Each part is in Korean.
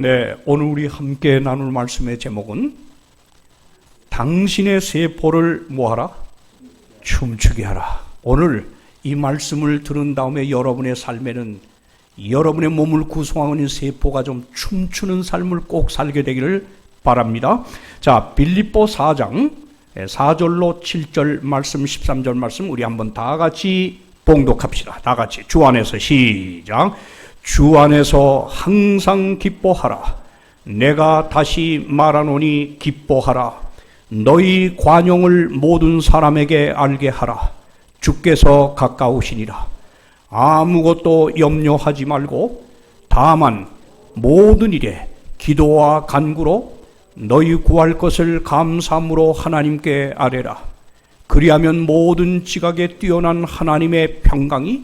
네, 오늘 우리 함께 나눌 말씀의 제목은 당신의 세포를 뭐하라? 춤추게 하라. 오늘 이 말씀을 들은 다음에 여러분의 삶에는 여러분의 몸을 구성하는 세포가 좀 춤추는 삶을 꼭 살게 되기를 바랍니다. 자, 빌립보 4장 4절로 7절 말씀, 13절 말씀 우리 한번 다 같이 봉독합시다. 다 같이 주 안에서 시작. 주 안에서 항상 기뻐하라. 내가 다시 말하노니 기뻐하라. 너희 관용을 모든 사람에게 알게 하라. 주께서 가까우시니라. 아무것도 염려하지 말고 다만 모든 일에 기도와 간구로 너희 구할 것을 감사함으로 하나님께 아뢰라. 그리하면 모든 지각에 뛰어난 하나님의 평강이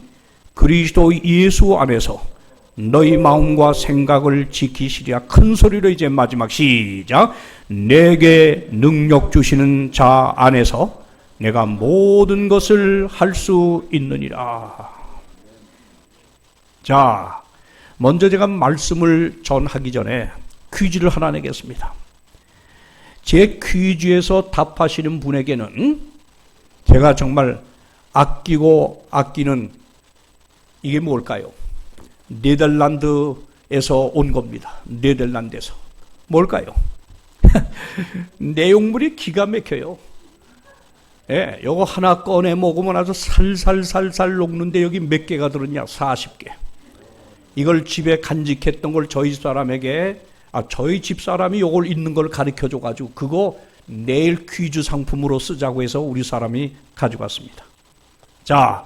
그리스도 예수 안에서 너희 마음과 생각을 지키시리라. 큰 소리로 이제 마지막 시작. 내게 능력 주시는 자 안에서 내가 모든 것을 할 수 있느니라. 자, 먼저 제가 말씀을 전하기 전에 퀴즈를 하나 내겠습니다. 제 퀴즈에서 답하시는 분에게는 제가 정말 아끼고 아끼는 이게 뭘까요? 네덜란드에서 온 겁니다. 네덜란드에서. 뭘까요? 내용물이 기가 막혀요. 예, 요거 하나 꺼내 먹으면 아주 살살살살 녹는데 여기 몇 개가 들었냐? 40개. 이걸 집에 간직했던 걸 저희 사람에게, 저희 집 사람이 요걸 있는 걸 가르쳐 줘가지고 그거 내일 퀴즈 상품으로 쓰자고 해서 우리 사람이 가져갔습니다. 자,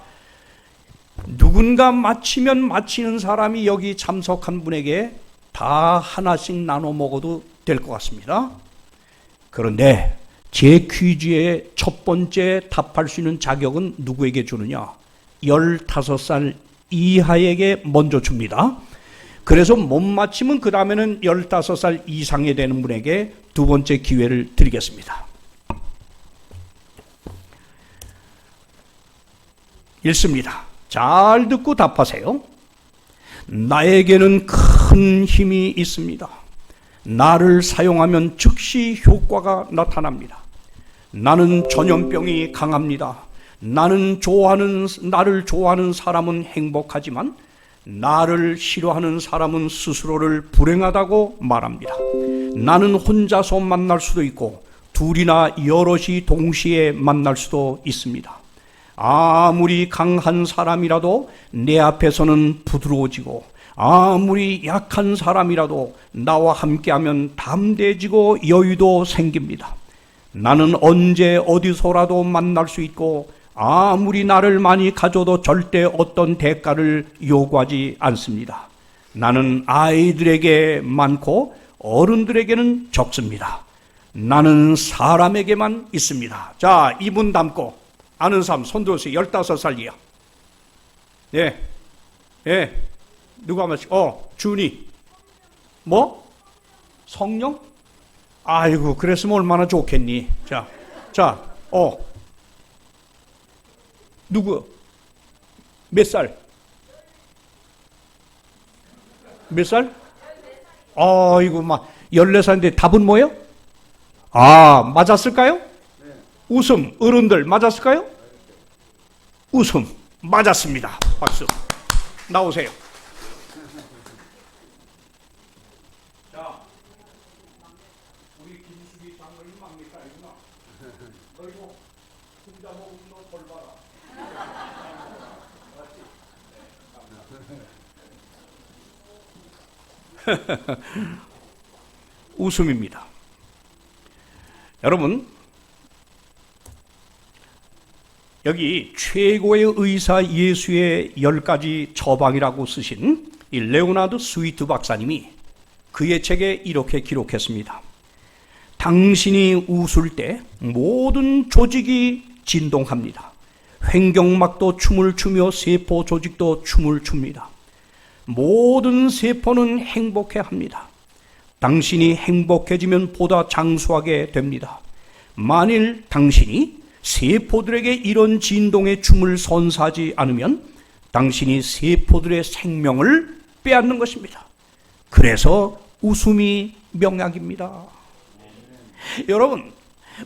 누군가 맞히면 맞히는 사람이 여기 참석한 분에게 다 하나씩 나눠 먹어도 될 것 같습니다. 그런데 제 퀴즈의 첫 번째 답할 수 있는 자격은 누구에게 주느냐? 15살 이하에게 먼저 줍니다. 그래서 못 맞히면 그 다음에는 15살 이상이 되는 분에게 두 번째 기회를 드리겠습니다. 읽습니다. 잘 듣고 답하세요. 나에게는 큰 힘이 있습니다. 나를 사용하면 즉시 효과가 나타납니다. 나는 전염병이 강합니다. 나를 좋아하는 사람은 행복하지만 나를 싫어하는 사람은 스스로를 불행하다고 말합니다. 나는 혼자서 만날 수도 있고 둘이나 여럿이 동시에 만날 수도 있습니다. 아무리 강한 사람이라도 내 앞에서는 부드러워지고 아무리 약한 사람이라도 나와 함께하면 담대해지고 여유도 생깁니다. 나는 언제 어디서라도 만날 수 있고 아무리 나를 많이 가져도 절대 어떤 대가를 요구하지 않습니다. 나는 아이들에게 많고 어른들에게는 적습니다. 나는 사람에게만 있습니다. 자, 이분 담고 아는 사람 손 들어주세요. 15살이야. 예. 예. 누가 맞지? 준이. 뭐? 성령? 아이고, 그랬으면 얼마나 좋겠니? 자, 누구? 몇 살? 몇 살? 아이고, 14살인데 답은 뭐예요? 맞았을까요? 웃음, 어른들 맞았을까요? 웃음, 맞았습니다. 박수. 나오세요. 자, 우리 김수기 장로님 막내딸이구나. 너희도 혼자 먹은 너 덜 봐라. 웃음입니다. 여러분, 여기 최고의 의사 예수의 10가지 처방이라고 쓰신 이 레오나드 스위트 박사님이 그의 책에 이렇게 기록했습니다. 당신이 웃을 때 모든 조직이 진동합니다. 횡격막도 춤을 추며 세포 조직도 춤을 춥니다. 모든 세포는 행복해합니다. 당신이 행복해지면 보다 장수하게 됩니다. 만일 당신이 세포들에게 이런 진동의 춤을 선사하지 않으면 당신이 세포들의 생명을 빼앗는 것입니다. 그래서 웃음이 명약입니다. 여러분,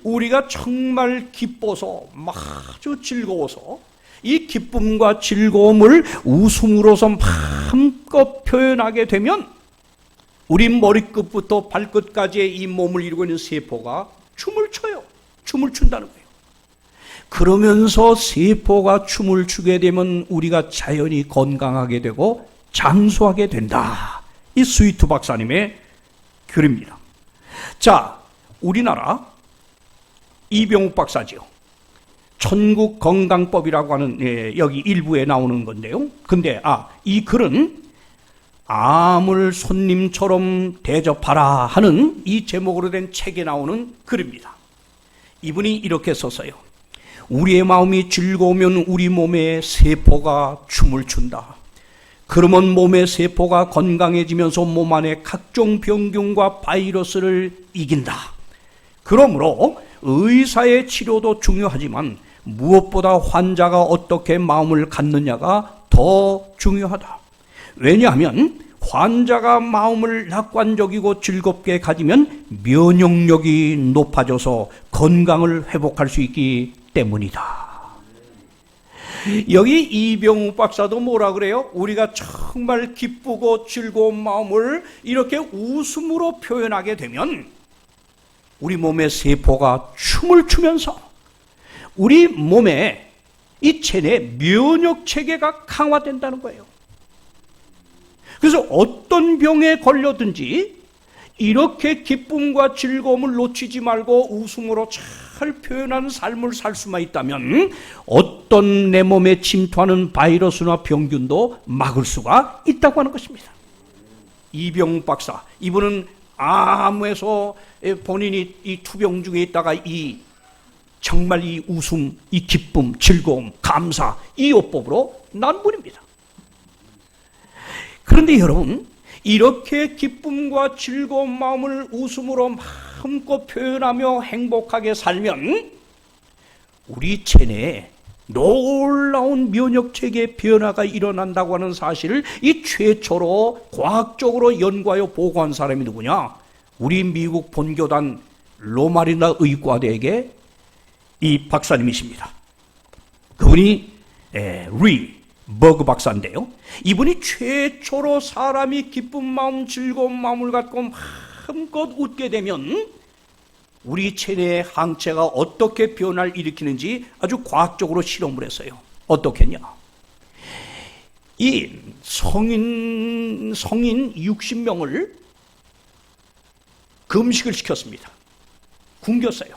우리가 정말 기뻐서 아주 즐거워서 이 기쁨과 즐거움을 웃음으로서 마음껏 표현하게 되면 우리 머리끝부터 발끝까지의 이 몸을 이루고 있는 세포가 춤을 춰요. 춤을 춘다는 거예요. 그러면서 세포가 춤을 추게 되면 우리가 자연히 건강하게 되고 장수하게 된다. 이 스위트 박사님의 글입니다. 자, 우리나라 이병욱 박사지요. 천국건강법이라고 하는 여기 일부에 나오는 건데요. 근데 이 글은 암을 손님처럼 대접하라 하는 이 제목으로 된 책에 나오는 글입니다. 이분이 이렇게 썼어요. 우리의 마음이 즐거우면 우리 몸의 세포가 춤을 춘다. 그러면 몸의 세포가 건강해지면서 몸 안에 각종 병균과 바이러스를 이긴다. 그러므로 의사의 치료도 중요하지만 무엇보다 환자가 어떻게 마음을 갖느냐가 더 중요하다. 왜냐하면 환자가 마음을 낙관적이고 즐겁게 가지면 면역력이 높아져서 건강을 회복할 수 있기 때문이다. 여기 이병욱 박사도 뭐라 그래요? 우리가 정말 기쁘고 즐거운 마음을 이렇게 웃음으로 표현하게 되면 우리 몸의 세포가 춤을 추면서 우리 몸의 이 체내 면역 체계가 강화된다는 거예요. 그래서 어떤 병에 걸려든지 이렇게 기쁨과 즐거움을 놓치지 말고 웃음으로 잘 표현하는 삶을 살 수만 있다면 어떤 내 몸에 침투하는 바이러스나 병균도 막을 수가 있다고 하는 것입니다. 이병욱 박사, 이분은 암에서 본인이 이 투병 중에 있다가 정말 이 웃음, 이 기쁨, 즐거움, 감사, 이 요법으로 난 분입니다. 그런데 여러분, 이렇게 기쁨과 즐거운 마음을 웃음으로 마음껏 표현하며 행복하게 살면 우리 체내에 놀라운 면역체계 변화가 일어난다고 하는 사실을 이 최초로 과학적으로 연구하여 보고한 사람이 누구냐? 우리 미국 본교단 로마리나 의과대학의 이 박사님이십니다. 그분이 리 버그 박사인데요. 이분이 최초로 사람이 기쁜 마음, 즐거운 마음을 갖고 마음껏 웃게 되면 우리 체내의 항체가 어떻게 변화를 일으키는지 아주 과학적으로 실험을 했어요. 어떻게 했냐? 이 성인 60명을 금식을 시켰습니다. 굶겼어요.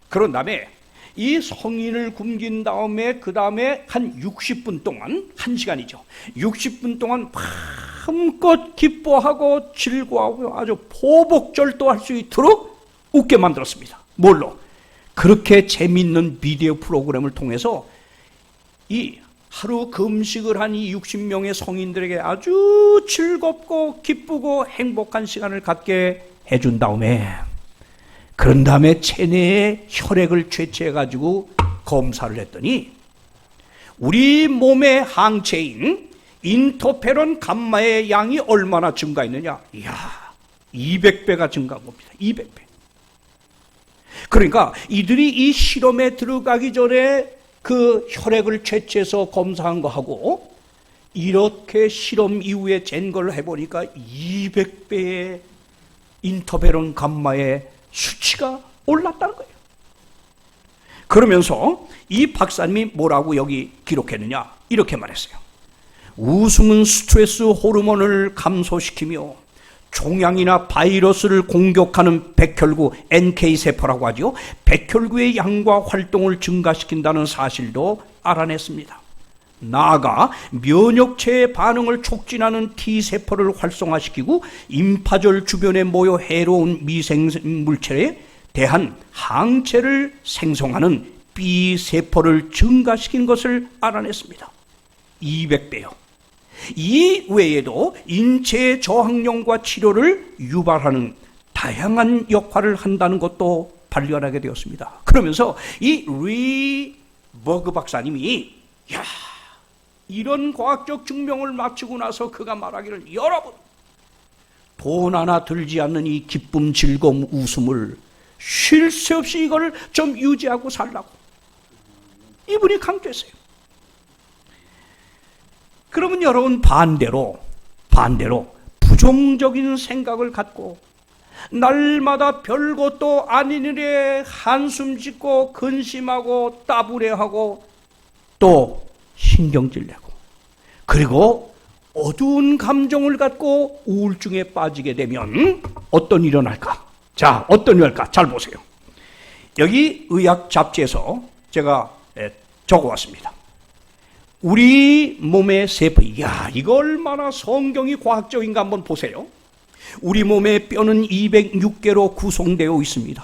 그런 다음에 이 성인을 굶긴 다음에 그 다음에 한 60분 동안, 1시간이죠. 60분 동안 마음껏 기뻐하고 즐거워하고 아주 포복절도할 수 있도록 웃게 만들었습니다. 뭘로? 그렇게 재미있는 비디오 프로그램을 통해서 이 하루 금식을 한 이 60명의 성인들에게 아주 즐겁고 기쁘고 행복한 시간을 갖게 해준 다음에 그런 다음에 체내에 혈액을 채취해가지고 검사를 했더니 우리 몸의 항체인 인터페론 감마의 양이 얼마나 증가했느냐? 이야, 200배가 증가한 겁니다. 200배. 그러니까 이들이 이 실험에 들어가기 전에 그 혈액을 채취해서 검사한 거하고 이렇게 실험 이후에 잰 걸 해보니까 200배의 인터페론 감마의 수치가 올랐다는 거예요. 그러면서 이 박사님이 뭐라고 여기 기록했느냐? 이렇게 말했어요. 웃음은 스트레스 호르몬을 감소시키며 종양이나 바이러스를 공격하는 백혈구 NK세포라고 하죠. 백혈구의 양과 활동을 증가시킨다는 사실도 알아냈습니다. 나아가 면역체의 반응을 촉진하는 T세포를 활성화시키고 임파절 주변에 모여 해로운 미생물체에 대한 항체를 생성하는 B세포를 증가시킨 것을 알아냈습니다. 200배요. 이 외에도 인체의 저항력과 치료를 유발하는 다양한 역할을 한다는 것도 발견하게 되었습니다. 그러면서 이 리 버그 박사님이 이런 과학적 증명을 마치고 나서 그가 말하기를, 여러분, 돈 하나 들지 않는 이 기쁨, 즐거움, 웃음을 쉴 새 없이 이걸 좀 유지하고 살라고 이분이 강조했어요. 그러면 여러분 반대로 부정적인 생각을 갖고 날마다 별것도 아닌 일에 한숨 짓고 근심하고 따분해하고 또 신경질 내고 그리고 어두운 감정을 갖고 우울증에 빠지게 되면 어떤 일이 일어날까? 자, 어떤 일이 일어날까? 잘 보세요. 여기 의학 잡지에서 제가 적어왔습니다. 우리 몸의 세포, 이야, 이거 얼마나 성경이 과학적인가 한번 보세요. 우리 몸의 뼈는 206개로 구성되어 있습니다.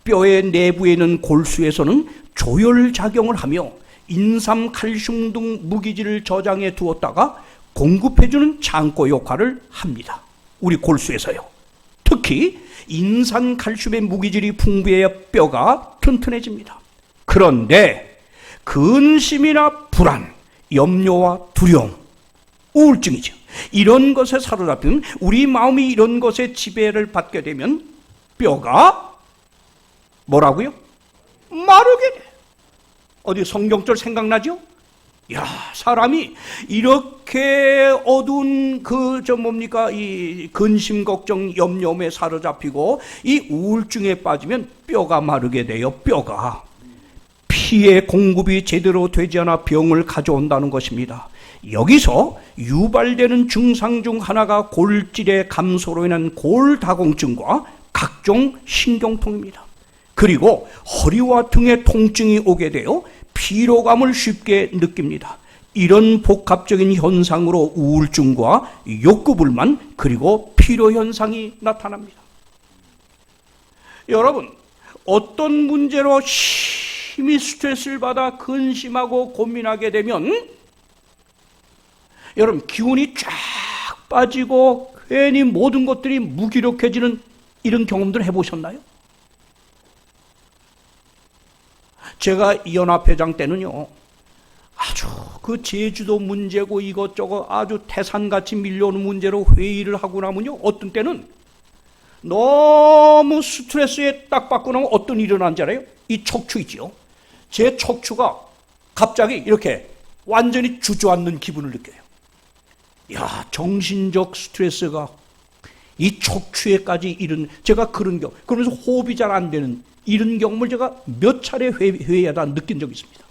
뼈의 내부에 있는 골수에서는 조혈작용을 하며 인삼, 칼슘 등 무기질을 저장해 두었다가 공급해주는 창고 역할을 합니다. 우리 골수에서요. 특히 인산 칼슘의 무기질이 풍부해야 뼈가 튼튼해집니다. 그런데 근심이나 불안, 염려와 두려움, 우울증이죠. 이런 것에 사로잡히면 우리 마음이 이런 것에 지배를 받게 되면 뼈가 뭐라고요? 마르게 돼. 어디 성경절 생각나죠? 야, 사람이 이렇게 어두운 이 근심, 걱정, 염려에 사로잡히고 이 우울증에 빠지면 뼈가 마르게 돼요. 뼈가. 피의 공급이 제대로 되지 않아 병을 가져온다는 것입니다. 여기서 유발되는 증상 중 하나가 골질의 감소로 인한 골다공증과 각종 신경통입니다. 그리고 허리와 등의 통증이 오게 되어 피로감을 쉽게 느낍니다. 이런 복합적인 현상으로 우울증과 욕구불만 그리고 피로현상이 나타납니다. 여러분, 어떤 문제로 심히 스트레스를 받아 근심하고 고민하게 되면 여러분 기운이 쫙 빠지고 괜히 모든 것들이 무기력해지는 이런 경험들 해보셨나요? 제가 연합회장 때는요, 아주 그 제주도 문제고 이것저것 아주 태산같이 밀려오는 문제로 회의를 하고 나면요, 어떤 때는 너무 스트레스에 딱 받고 나면 어떤 일이 일어난지 알아요? 이 척추 있지요. 제 척추가 갑자기 이렇게 완전히 주저앉는 기분을 느껴요. 야, 정신적 스트레스가 이 척추에까지 이른, 제가 그런 경우, 그러면서 호흡이 잘 안 되는 이런 경험을 제가 몇 차례 회의하다 느낀 적이 있습니다.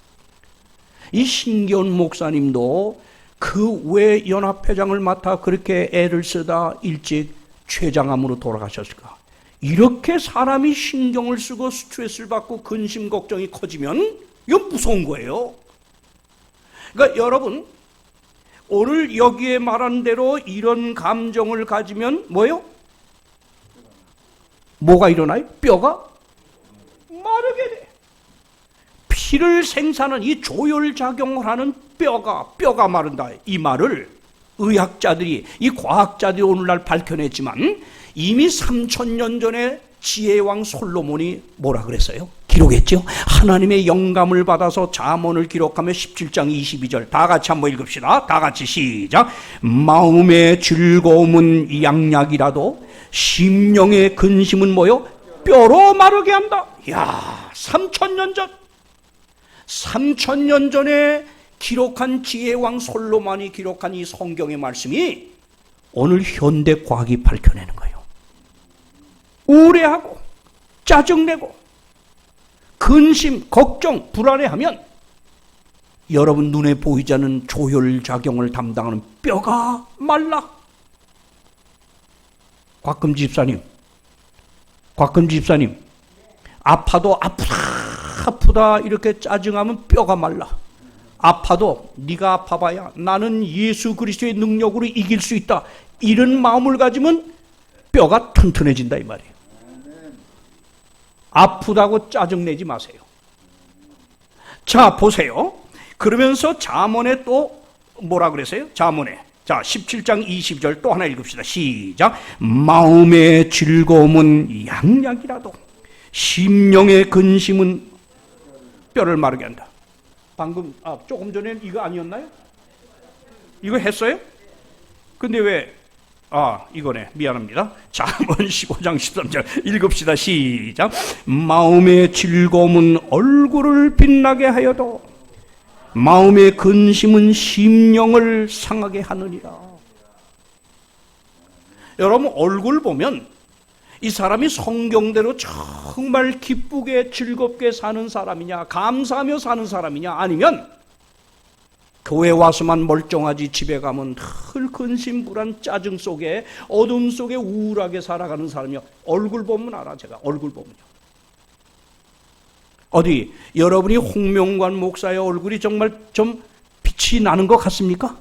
이 신기원 목사님도 그 왜 연합회장을 맡아 그렇게 애를 쓰다 일찍 췌장암으로 돌아가셨을까? 이렇게 사람이 신경을 쓰고 스트레스를 받고 근심 걱정이 커지면 이건 무서운 거예요. 그러니까 여러분, 오늘 여기에 말한 대로 이런 감정을 가지면 뭐예요? 뭐가 일어나요? 뼈가 마르게 돼. 피를 생산하는 이 조혈작용을 하는 뼈가 마른다. 이 말을 의학자들이, 이 과학자들이 오늘날 밝혀냈지만 이미 3000년 전에 지혜왕 솔로몬이 뭐라 그랬어요? 기록했죠? 하나님의 영감을 받아서 잠언을 기록하며 17장 22절 다 같이 한번 읽읍시다. 다 같이 시작. 마음의 즐거움은 양약이라도 심령의 근심은 뭐요? 뼈로 마르게 한다. 야, 3000년 전에 기록한 지혜왕 솔로몬이 기록한 이 성경의 말씀이 오늘 현대 과학이 밝혀내는 거예요. 우울해하고 짜증내고 근심, 걱정, 불안해하면 여러분 눈에 보이지 않는 조혈작용을 담당하는 뼈가 말라. 곽금지 집사님, 아파도 아프다 이렇게 짜증하면 뼈가 말라. 아파도 네가 아파봐야 나는 예수 그리스도의 능력으로 이길 수 있다, 이런 마음을 가지면 뼈가 튼튼해진다 이 말이에요. 아프다고 짜증내지 마세요. 자, 보세요. 그러면서 잠언에 또 뭐라 그랬어요? 잠언에, 자 17장 20절 또 하나 읽읍시다. 시작. 마음의 즐거움은 양약이라도 심령의 근심은 뼈를 마르게 한다. 방금 조금 전에 이거 아니었나요? 이거 했어요? 근데 왜 이거네. 미안합니다. 잠언 15장 13절 읽읍시다. 시작. 마음의 즐거움은 얼굴을 빛나게 하여도 마음의 근심은 심령을 상하게 하느니라. 여러분, 얼굴 보면 이 사람이 성경대로 정말 기쁘게 즐겁게 사는 사람이냐, 감사하며 사는 사람이냐, 아니면 교회 와서만 멀쩡하지 집에 가면 늘 근심 불안 짜증 속에 어둠 속에 우울하게 살아가는 사람이요. 얼굴 보면 알아. 제가 얼굴 보면요. 어디 여러분이 홍명관 목사의 얼굴이 정말 좀 빛이 나는 것 같습니까?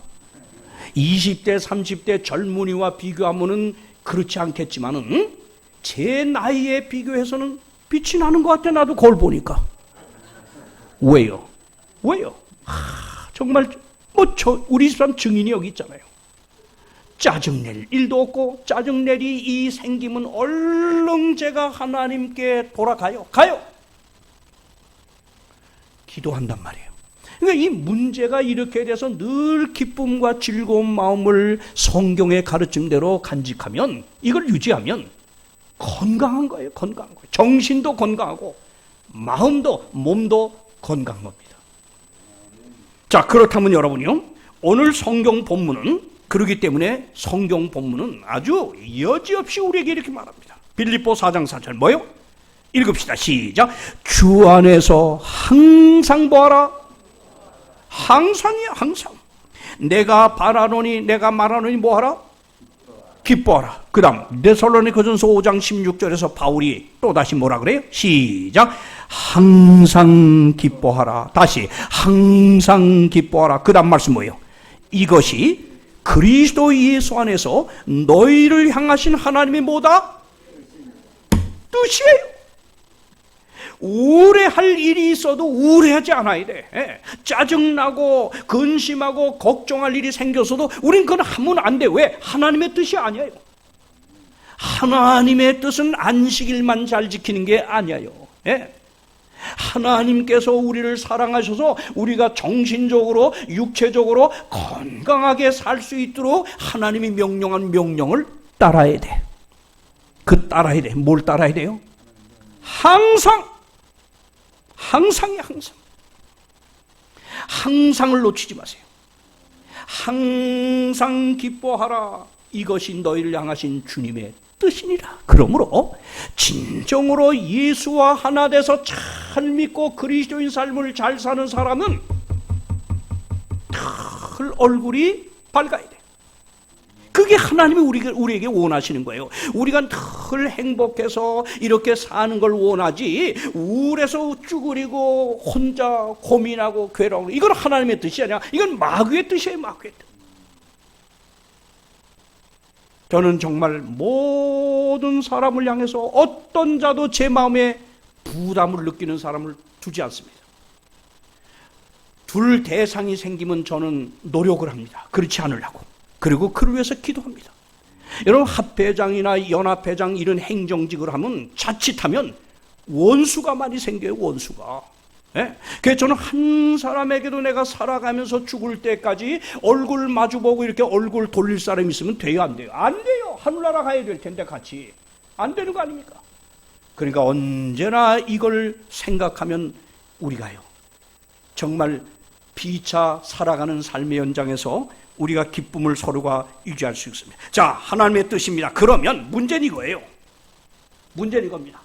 20대 30대 젊은이와 비교하면은 그렇지 않겠지만은 제 나이에 비교해서는 빛이 나는 것 같아. 나도 거울 보니까. 왜요? 정말 우리 집사람 증인이 여기 있잖아요. 짜증낼 일도 없고 짜증낼 일이 생기면 얼른 제가 하나님께 돌아가요. 기도한단 말이에요. 그러니까 이 문제가 이렇게 돼서 늘 기쁨과 즐거운 마음을 성경의 가르침대로 간직하면, 이걸 유지하면 건강한 거예요. 정신도 건강하고 마음도 몸도 건강한 겁니다. 자, 그렇다면 여러분이요, 오늘 성경 본문은, 그렇기 때문에 성경 본문은 아주 여지없이 우리에게 이렇게 말합니다. 빌립보 4장 4절 뭐요? 읽읍시다. 시작. 주 안에서 항상 뭐하라? 항상이야, 항상. 내가 바라노니, 내가 말하노니 뭐하라? 기뻐하라. 그 다음 데살로니가전서 5장 16절에서 바울이 또다시 뭐라 그래요? 시작. 항상 기뻐하라. 다시 항상 기뻐하라. 그 다음 말씀 뭐예요? 이것이 그리스도 예수 안에서 너희를 향하신 하나님의 뭐다? 뜻이에요. 우울해할 일이 있어도 우울해하지 않아야 돼. 짜증나고 근심하고 걱정할 일이 생겼어도 우린 그건 하면 안 돼. 왜? 하나님의 뜻이 아니에요. 하나님의 뜻은 안식일만 잘 지키는 게 아니에요. 하나님께서 우리를 사랑하셔서 우리가 정신적으로 육체적으로 건강하게 살 수 있도록 하나님이 명령한 명령을 따라야 돼. 따라야 돼. 뭘 따라야 돼요? 항상이야, 항상. 항상을 놓치지 마세요. 항상 기뻐하라. 이것이 너희를 향하신 주님의 뜻이니라. 그러므로 진정으로 예수와 하나 돼서 잘 믿고 그리스도인 삶을 잘 사는 사람은 늘 얼굴이 밝아야 돼. 그게 하나님이 우리에게 원하시는 거예요. 우리가 늘 행복해서 이렇게 사는 걸 원하지, 우울해서 쭈그리고 혼자 고민하고 괴로워, 이건 하나님의 뜻이 아니야. 이건 마귀의 뜻이에요. 마귀의 뜻. 저는 정말 모든 사람을 향해서 어떤 자도 제 마음에 부담을 느끼는 사람을 두지 않습니다. 둘 대상이 생기면 저는 노력을 합니다. 그렇지 않으려고. 그리고 그를 위해서 기도합니다. 여러분, 합회장이나 연합회장 이런 행정직을 하면, 자칫하면 원수가 많이 생겨요. 원수가. 그래서 저는 한 사람에게도 내가 살아가면서 죽을 때까지 얼굴 마주보고 이렇게 얼굴 돌릴 사람이 있으면 돼요, 안 돼요? 안 돼요. 하늘나라 가야 될 텐데 같이. 안 되는 거 아닙니까? 그러니까 언제나 이걸 생각하면 우리가요, 정말 피차 살아가는 삶의 현장에서 우리가 기쁨을 서로가 유지할 수 있습니다. 자, 하나님의 뜻입니다. 그러면 문제는 이거예요. 문제는 이겁니다.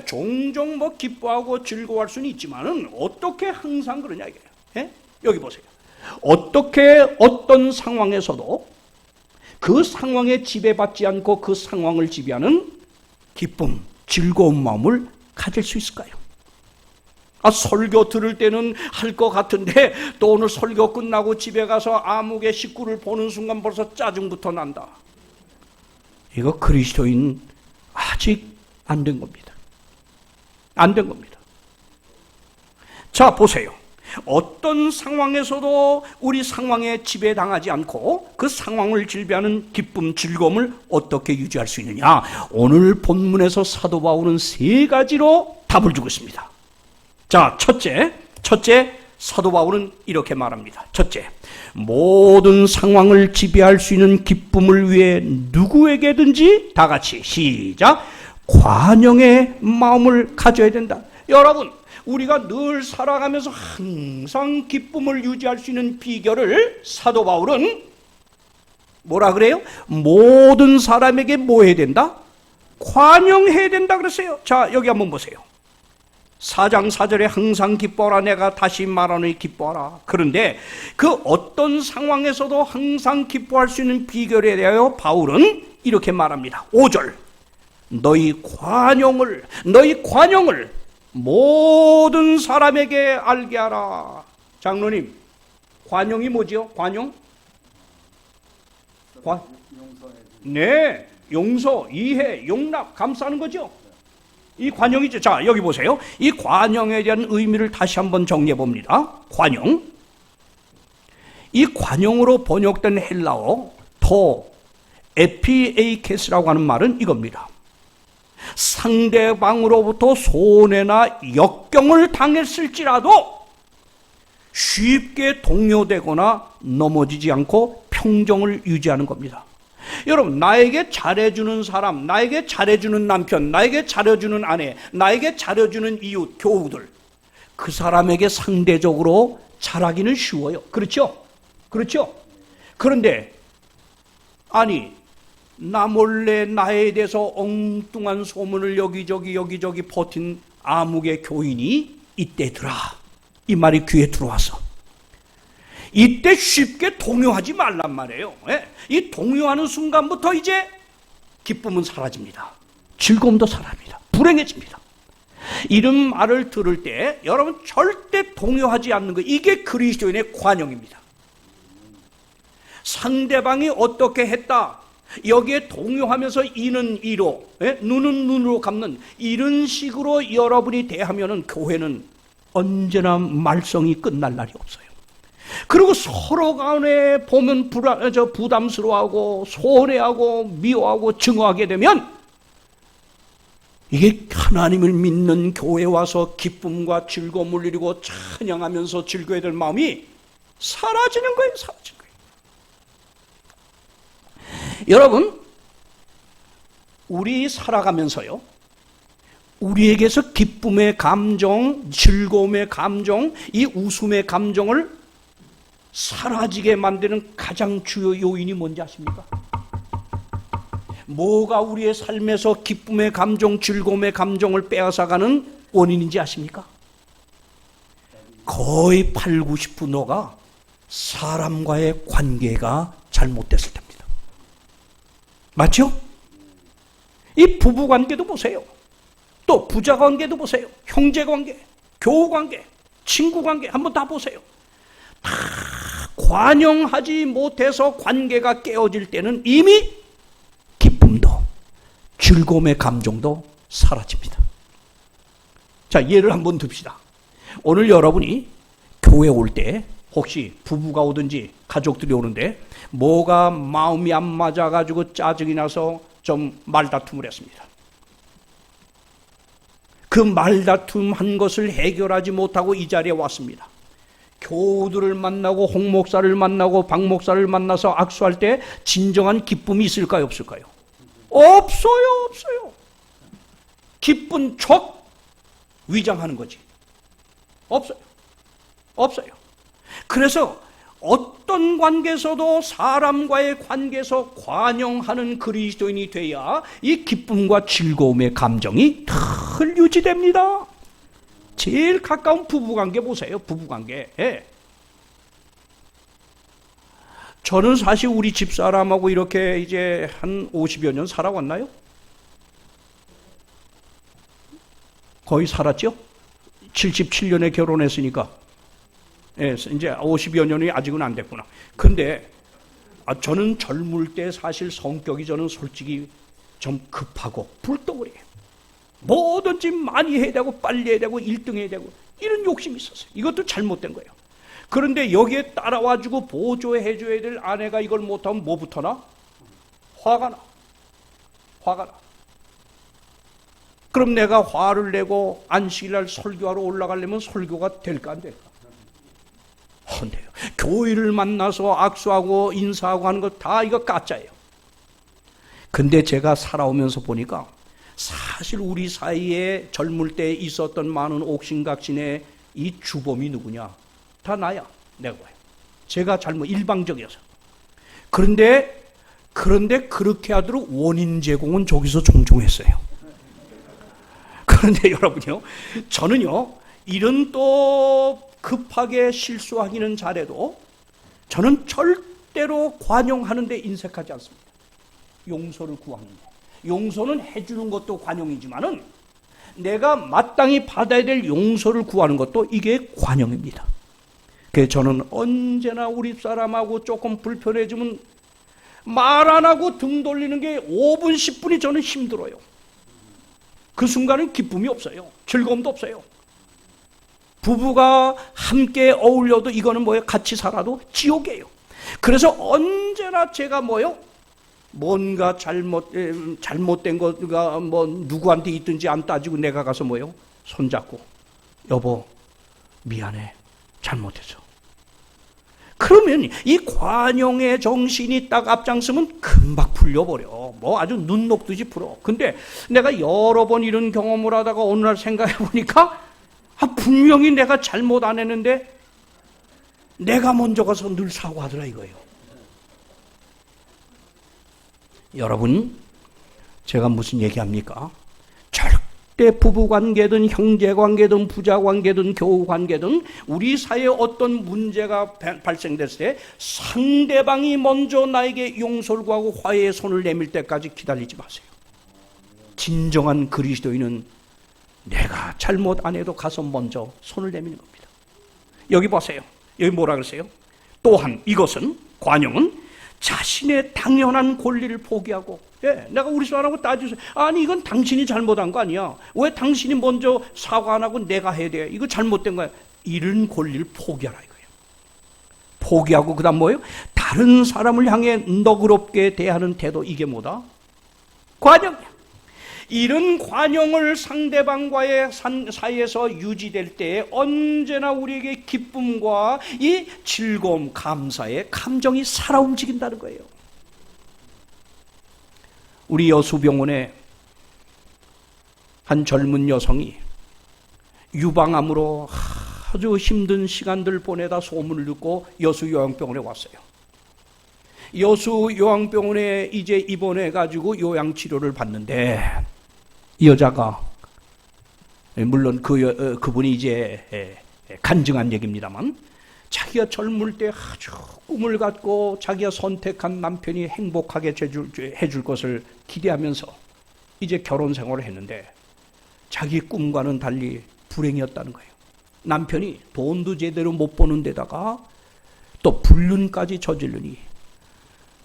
종종 기뻐하고 즐거워할 수는 있지만은 어떻게 항상 그러냐 이게요. 여기 보세요. 어떻게 어떤 상황에서도 그 상황에 지배받지 않고 그 상황을 지배하는 기쁨, 즐거운 마음을 가질 수 있을까요? 설교 들을 때는 할 것 같은데 또 오늘 설교 끝나고 집에 가서 아무개 식구를 보는 순간 벌써 짜증부터 난다. 이거 그리스도인 아직 안 된 겁니다. 안 된 겁니다. 자, 보세요. 어떤 상황에서도 우리 상황에 지배당하지 않고 그 상황을 지배하는 기쁨, 즐거움을 어떻게 유지할 수 있느냐? 오늘 본문에서 사도 바울은 3가지로 답을 주고 있습니다. 자, 첫째 사도 바울은 이렇게 말합니다. 첫째, 모든 상황을 지배할 수 있는 기쁨을 위해 누구에게든지 다 같이 시작, 관용의 마음을 가져야 된다. 여러분, 우리가 늘 살아가면서 항상 기쁨을 유지할 수 있는 비결을 사도 바울은 뭐라 그래요? 모든 사람에게 뭐 해야 된다? 관용해야 된다 그랬어요. 자, 여기 한번 보세요. 4장 4절에 항상 기뻐하라, 내가 다시 말하노니 기뻐하라. 그런데 그 어떤 상황에서도 항상 기뻐할 수 있는 비결에 대하여 바울은 이렇게 말합니다. 5절, 너희 관용을 모든 사람에게 알게 하라. 장로님, 관용이 뭐지요? 관용? 네, 용서, 이해, 용납, 감싸는 거죠. 이 관용이죠. 자, 여기 보세요. 이 관용에 대한 의미를 다시 한번 정리해 봅니다. 관용. 이 관용으로 번역된 헬라어 더 에피에이케스라고 하는 말은 이겁니다. 상대방으로부터 손해나 역경을 당했을지라도 쉽게 동요되거나 넘어지지 않고 평정을 유지하는 겁니다. 여러분, 나에게 잘해주는 사람, 나에게 잘해주는 남편, 나에게 잘해주는 아내, 나에게 잘해주는 이웃, 교우들, 그 사람에게 상대적으로 잘하기는 쉬워요. 그렇죠? 그렇죠? 그런데 아니, 나 몰래 나에 대해서 엉뚱한 소문을 여기저기 퍼tin 암흑의 교인이 이때더라, 이 말이 귀에 들어와서 이때 쉽게 동요하지 말란 말이에요. 이 동요하는 순간부터 이제 기쁨은 사라집니다. 즐거움도 사라집니다. 불행해집니다. 이런 말을 들을 때 여러분 절대 동요하지 않는 거, 이게 그리스도인의 관용입니다. 상대방이 어떻게 했다, 여기에 동요하면서 이는 이로, 눈은 눈으로 갚는 이런 식으로 여러분이 대하면은 교회는 언제나 말썽이 끝날 날이 없어요. 그리고 서로 간에 보면 부담스러워하고 손해하고 미워하고 증오하게 되면 이게 하나님을 믿는 교회에 와서 기쁨과 즐거움을 누리고 찬양하면서 즐거워야 될 마음이 사라지는 거예요. 사라지는 거예요. 여러분, 우리 살아가면서요, 우리에게서 기쁨의 감정, 즐거움의 감정, 이 웃음의 감정을 사라지게 만드는 가장 주요 요인이 뭔지 아십니까? 뭐가 우리의 삶에서 기쁨의 감정, 즐거움의 감정을 빼앗아가는 원인인지 아십니까? 거의 8, 90%가 사람과의 관계가 잘못됐을 때입니다. 맞죠? 이 부부 관계도 보세요. 또 부자 관계도 보세요. 형제 관계, 교우 관계, 친구 관계 한번 다 보세요. 다 관용하지 못해서 관계가 깨어질 때는 이미 기쁨도 즐거움의 감정도 사라집니다. 자, 예를 한번 듭시다. 오늘 여러분이 교회 올 때 혹시 부부가 오든지 가족들이 오는데 뭐가 마음이 안 맞아가지고 짜증이 나서 좀 말다툼을 했습니다. 그 말다툼 한 것을 해결하지 못하고 이 자리에 왔습니다. 교우들을 만나고 홍 목사를 만나고 박 목사를 만나서 악수할 때 진정한 기쁨이 있을까요? 없을까요? 없어요. 기쁜 척 위장하는 거지. 없어요. 그래서 어떤 관계에서도 사람과의 관계에서 관용하는 그리스도인이 돼야 이 기쁨과 즐거움의 감정이 늘 유지됩니다. 제일 가까운 부부관계 보세요. 부부관계. 저는 사실 우리 집사람하고 이렇게 이제 한 50여 년 살아왔나요? 거의 살았죠? 77년에 결혼했으니까. 이제 50여 년이 아직은 안 됐구나. 근데 저는 젊을 때 사실 성격이 저는 솔직히 좀 급하고 불덩어리예요. 뭐든지 많이 해야 되고 빨리 해야 되고 1등 해야 되고 이런 욕심이 있었어요. 이것도 잘못된 거예요. 그런데 여기에 따라와주고 보조해줘야 될 아내가 이걸 못하면 뭐부터 나? 화가 나. 그럼 내가 화를 내고 안식일날 설교하러 올라가려면 설교가 될까 안 될까? 뻔해요. 교회를 만나서 악수하고 인사하고 하는 거 다 이거 가짜예요. 근데 제가 살아오면서 보니까 사실 우리 사이에 젊을 때 있었던 많은 옥신각신의 이 주범이 누구냐? 다 나야. 내가 봐요. 제가 잘못 일방적이어서. 그런데 그렇게 하도록 원인 제공은 저기서 종종 했어요. 그런데 여러분요, 저는요, 이런 또 급하게 실수하기는 잘해도 저는 절대로 관용하는 데 인색하지 않습니다. 용서를 구하는 거. 용서는 해주는 것도 관용이지만은 내가 마땅히 받아야 될 용서를 구하는 것도 이게 관용입니다. 그래서 저는 언제나 우리 사람하고 조금 불편해지면 말 안 하고 등 돌리는 게 5분, 10분이 저는 힘들어요. 그 순간은 기쁨이 없어요. 즐거움도 없어요. 부부가 함께 어울려도 이거는 뭐예요? 같이 살아도 지옥이에요. 그래서 언제나 제가 뭐예요? 뭔가 잘못된 거가 뭐 누구한테 있든지 안 따지고 내가 가서 뭐예요? 손잡고 여보 미안해 잘못했어. 그러면 이 관용의 정신이 딱 앞장서면 금방 풀려버려. 뭐 아주 눈 녹듯이 풀어. 근데 내가 여러 번 이런 경험을 하다가 어느 날 생각해 보니까 분명히 내가 잘못 안 했는데 내가 먼저 가서 늘 사과하더라 이거예요. 여러분, 제가 무슨 얘기합니까? 절대 부부관계든 형제관계든 부자관계든 교우관계든 우리 사회에 어떤 문제가 발생됐을 때 상대방이 먼저 나에게 용서를 구하고 화해의 손을 내밀 때까지 기다리지 마세요. 진정한 그리스도인은 내가 잘못 안 해도 가서 먼저 손을 내미는 겁니다. 여기 보세요. 여기 뭐라 그러세요? 또한 이것은 관용은 자신의 당연한 권리를 포기하고, 내가 우리 사람하고 따지세요. 아니 이건 당신이 잘못한 거 아니야. 왜 당신이 먼저 사과 안 하고 내가 해야 돼? 이거 잘못된 거야. 이런 권리를 포기하라 이거예요. 포기하고 그 다음 뭐예요? 다른 사람을 향해 너그럽게 대하는 태도. 이게 뭐다? 관용이야. 이런 관용을 상대방과의 사이에서 유지될 때 언제나 우리에게 기쁨과 이 즐거움, 감사의 감정이 살아 움직인다는 거예요. 우리 여수병원에 한 젊은 여성이 유방암으로 아주 힘든 시간들 보내다 소문을 듣고 여수요양병원에 왔어요. 여수요양병원에 이제 입원해가지고 요양치료를 받는데 이 여자가 물론 그분이 이제 간증한 얘기입니다만 자기가 젊을 때 아주 꿈을 갖고 자기가 선택한 남편이 행복하게 해줄 것을 기대하면서 이제 결혼 생활을 했는데 자기 꿈과는 달리 불행이었다는 거예요. 남편이 돈도 제대로 못 버는 데다가 또 불륜까지 저지르니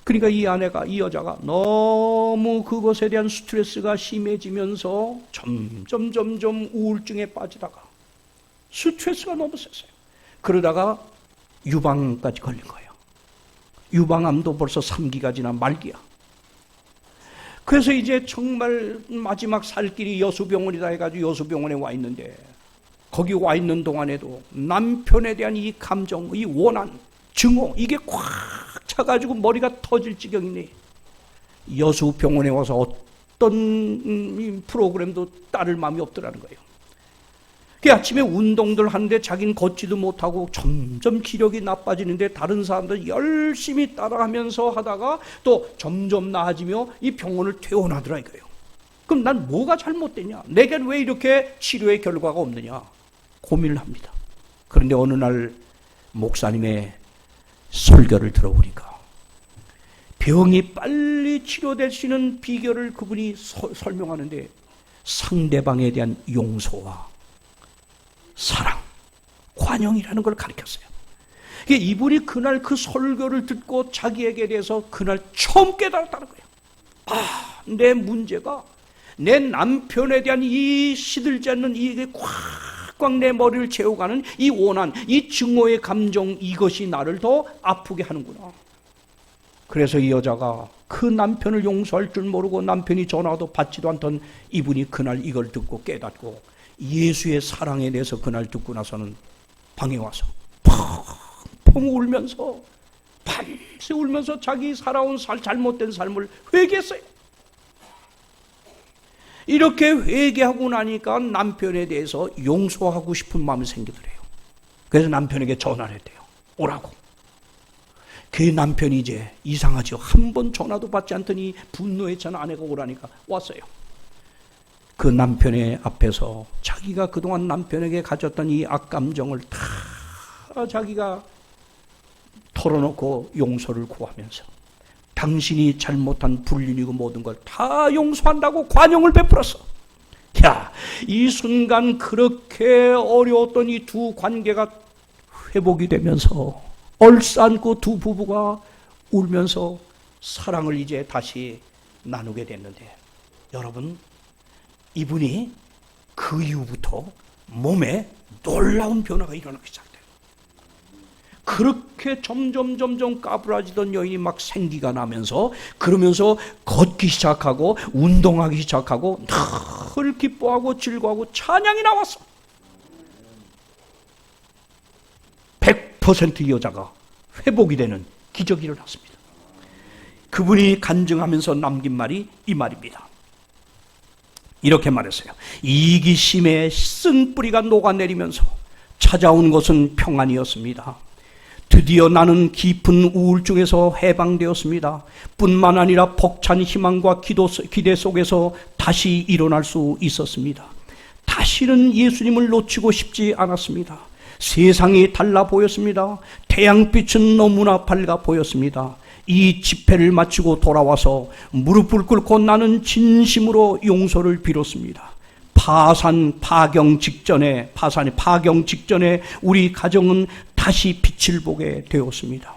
그러니까 이 여자가 너무 그것에 대한 스트레스가 심해지면서 점점 우울증에 빠지다가 스트레스가 너무 셌어요. 그러다가 유방까지 걸린 거예요. 유방암도 벌써 3기가 지난 말기야. 그래서 이제 정말 마지막 살 길이 여수병원이다 해가지고 여수병원에 와 있는데 거기 와 있는 동안에도 남편에 대한 이 감정, 이 원한, 증오 이게 꽉 차가지고 머리가 터질 지경이네. 여수병원에 와서 어떤 프로그램도 따를 마음이 없더라는 거예요. 그 아침에 운동들 하는데 자기는 걷지도 못하고 점점 기력이 나빠지는데 다른 사람들 열심히 따라하면서 하다가 또 점점 나아지며 이 병원을 퇴원하더라 이거예요. 그럼 난 뭐가 잘못됐냐? 내겐 왜 이렇게 치료의 결과가 없느냐? 고민을 합니다. 그런데 어느 날 목사님의 설교를 들어보니까 병이 빨리 치료될 수 있는 비결을 그분이 설명하는데 상대방에 대한 용서와 사랑, 관용이라는 걸 가르쳤어요. 이분이 그날 그 설교를 듣고 자기에게 대해서 그날 처음 깨달았다는 거예요. 내 문제가 내 남편에 대한 이 시들지 않는 이게 꽉꽉 내 머리를 채워가는 이 원한, 이 증오의 감정, 이것이 나를 더 아프게 하는구나. 그래서 이 여자가 그 남편을 용서할 줄 모르고 남편이 전화도 받지도 않던 이분이 그날 이걸 듣고 깨닫고 예수의 사랑에 대해서 그날 듣고 나서는 방에 와서 펑펑 펑펑 울면서 밤새 울면서 자기 살아온 잘못된 삶을 회개했어요. 이렇게 회개하고 나니까 남편에 대해서 용서하고 싶은 마음이 생기더래요. 그래서 남편에게 전화를 했대요. 오라고. 그 남편이 이제 이상하죠. 한 번 전화도 받지 않더니 분노했잖아. 아내가 오라니까 왔어요. 그 남편의 앞에서 자기가 그동안 남편에게 가졌던 이 악감정을 다 자기가 털어놓고 용서를 구하면서 당신이 잘못한 불륜이고 모든 걸 다 용서한다고 관용을 베풀었어. 야, 이 순간 그렇게 어려웠던 이 두 관계가 회복이 되면서 얼싸안고 두 부부가 울면서 사랑을 이제 다시 나누게 됐는데, 여러분, 이분이 그 이후부터 몸에 놀라운 변화가 일어나기 시작돼요. 그렇게 점점 까불어지던 여인이 막 생기가 나면서, 그러면서 걷기 시작하고 운동하기 시작하고 늘 기뻐하고 즐거워하고 찬양이 나왔어. 100% 여자가 회복이 되는 기적이 일어났습니다. 그분이 간증하면서 남긴 말이 이 말입니다. 이렇게 말했어요. 이기심의 쓴뿌리가 녹아내리면서 찾아온 것은 평안이었습니다. 드디어 나는 깊은 우울증에서 해방되었습니다. 뿐만 아니라 벅찬 희망과 기대 속에서 다시 일어날 수 있었습니다. 다시는 예수님을 놓치고 싶지 않았습니다. 세상이 달라 보였습니다. 태양빛은 너무나 밝아 보였습니다. 이 집회를 마치고 돌아와서 무릎을 꿇고 나는 진심으로 용서를 빌었습니다. 파경 직전에 우리 가정은 다시 빛을 보게 되었습니다.